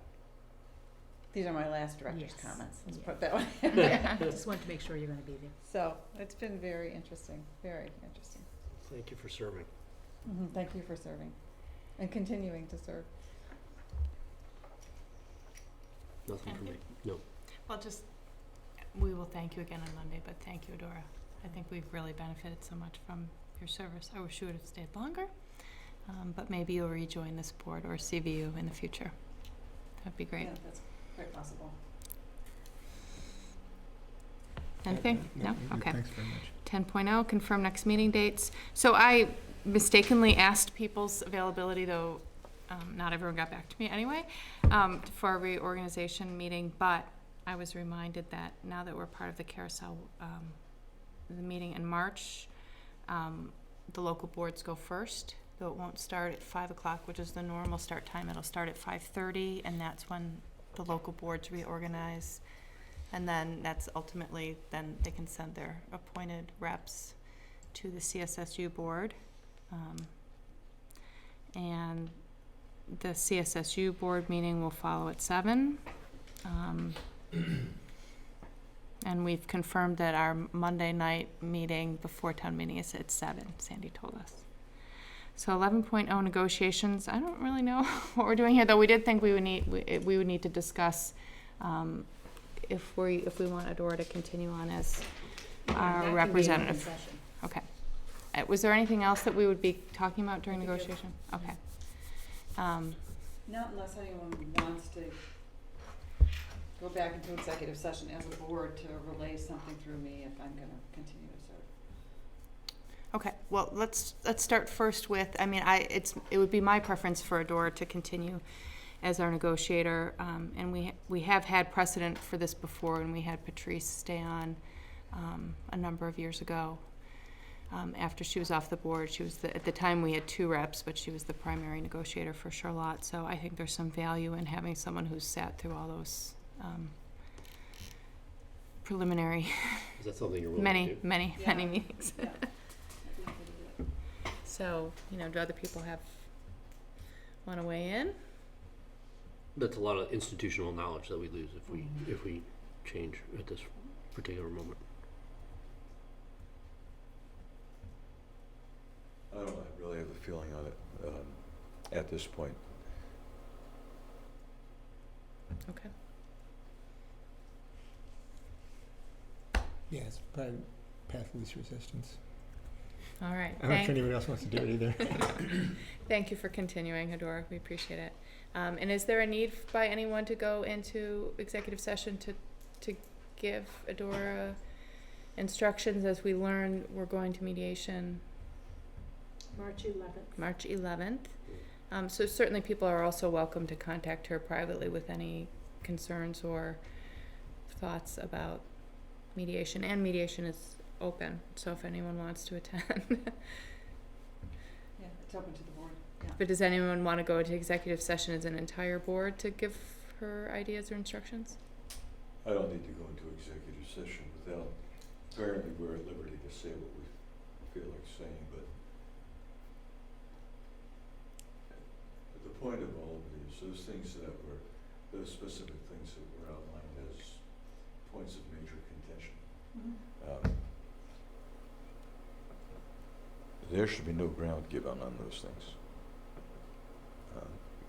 these are my last director's Yes, comments. Let's yeah. put it that way. Just wanted to make sure you're gonna be there. So it's been very interesting, very interesting. Thank you for serving. Thank you for serving and continuing to serve. Nothing for me. No. Well, we will thank you again on Monday, but thank you, Adora. I think we've really benefited so much from your service. I wish you would have stayed longer, But maybe you'll rejoin this board or CVU in the future. That'd be great. Yeah, that's quite possible. Anything? No? Okay. Thanks very much. 10.0, confirm next meeting dates. So I mistakenly asked people's availability, though not everyone got back to me anyway, for our reorganization meeting, but I was reminded that now that we're part of the carousel, the meeting in March, the local boards go first, though it won't start at 5 o'clock, which is the normal start time. It'll start at 5:30, and that's when the local boards reorganize. And then that's ultimately, then they can send their appointed reps to the CSSU board. And the CSSU board meeting will follow at 7. And we've confirmed that our Monday night meeting before town meeting is at 7, Sandy told us. So 11.0 negotiations, I don't really know what we're doing here, though we did think we would need to discuss if we want Adora to continue on as our representative. Okay. Was there anything else that we would be talking about during negotiation? Okay. Not unless anyone wants to go back into executive session as a board to relay something through me if I'm gonna continue to serve. Okay, well, let's start first with, I mean, it would be my preference for Adora to continue as our negotiator, and we have had precedent for this before, and we had Patrice stay on a number of years ago. After she was off the board, she was at the time we had 2 reps, but she was the primary negotiator for Charlotte, so I think there's some value in having someone who's sat through all those preliminary, Is that something you're willing to do? many Yeah. meetings. Yeah. I'd be happy to do it. So, do other people want to weigh in? That's a lot of institutional knowledge that we lose if we change at this particular moment. I don't really have a feeling on it at this point. Okay. Yeah, it's probably path of least resistance. All right. I don't know if anyone else wants to do it either. Thank you for continuing, Adora. We appreciate it. And is there a need by anyone to go into executive session to give Adora instructions as we learn we're going to mediation March 11th? So certainly people are also welcome to contact her privately with any concerns or thoughts about mediation. And mediation is open, so if anyone wants to attend. Yeah, it's open to the board, yeah. But does anyone want to go into executive session as an entire board to give her ideas or instructions? I don't need to go into executive session without, apparently we're at liberty to say what we feel like saying, but the point of all of it is those specific things that were outlined as points of major contention. There should be no ground given on those things.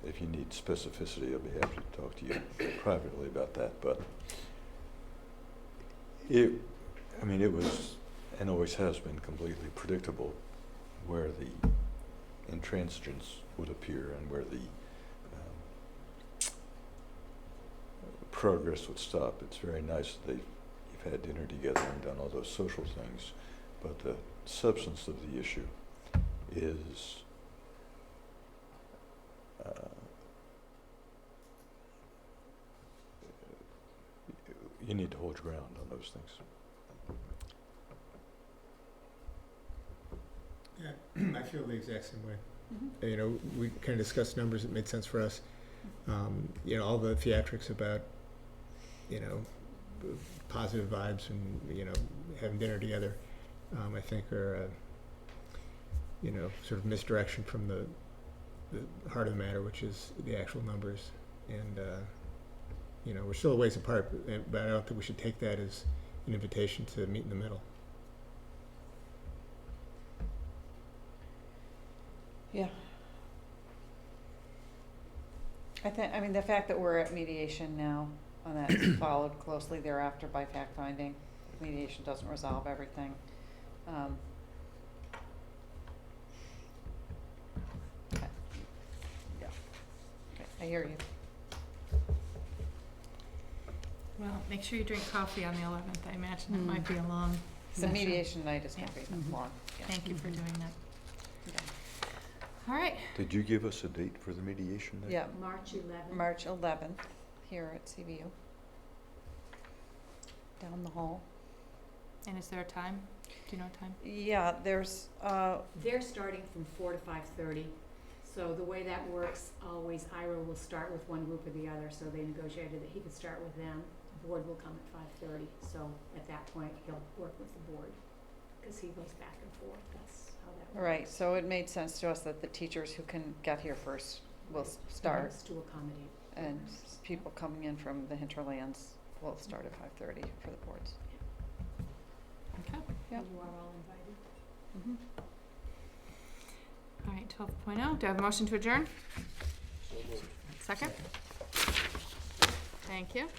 If you need specificity, I'll be happy to talk to you privately about that, but it was, and always has been, completely predictable where the intransigence would appear and where the progress would stop. It's very nice that you've had dinner together and done all those social things, but the substance of the issue is you need to hold your ground on those things. Yeah, I feel the exact same way. We kind of discussed numbers that made sense for us. All the theatrics about, positive vibes and, having dinner together, I think are, sort of misdirection from the heart of the matter, which is the actual numbers. And, we're still a ways apart, but I don't think we should take that as an invitation to meet in the middle. Yeah. The fact that we're at mediation now, and that's followed closely thereafter by fact-finding, mediation doesn't resolve everything. I hear you. Well, make sure you drink coffee on the 11th. I imagine it might be a long The session. mediation night is gonna Yeah. be long. Yeah. Thank you for doing that. Yeah. All right. Did you give us a date for the mediation night? Yeah, March 11th. March 11th, here at CVU. Down the hall. And is there a time? Do you know a time? Yeah, there's, They're starting from 4 to 5:30. So the way that works, always Ira will start with one group or the other, so they negotiated that he could start with them. The board will come at 5:30, so at that point, he'll work with the board, because he goes back and forth, that's how that works. right, so it made sense to us that the teachers who can get here first will He start, wants to accommodate. and people coming in from the hinterlands will start at 5:30 for the boards. Okay. Yep. And you are all invited. Mhm. All right, 12.0. Do I have a motion to adjourn? Second? Thank you.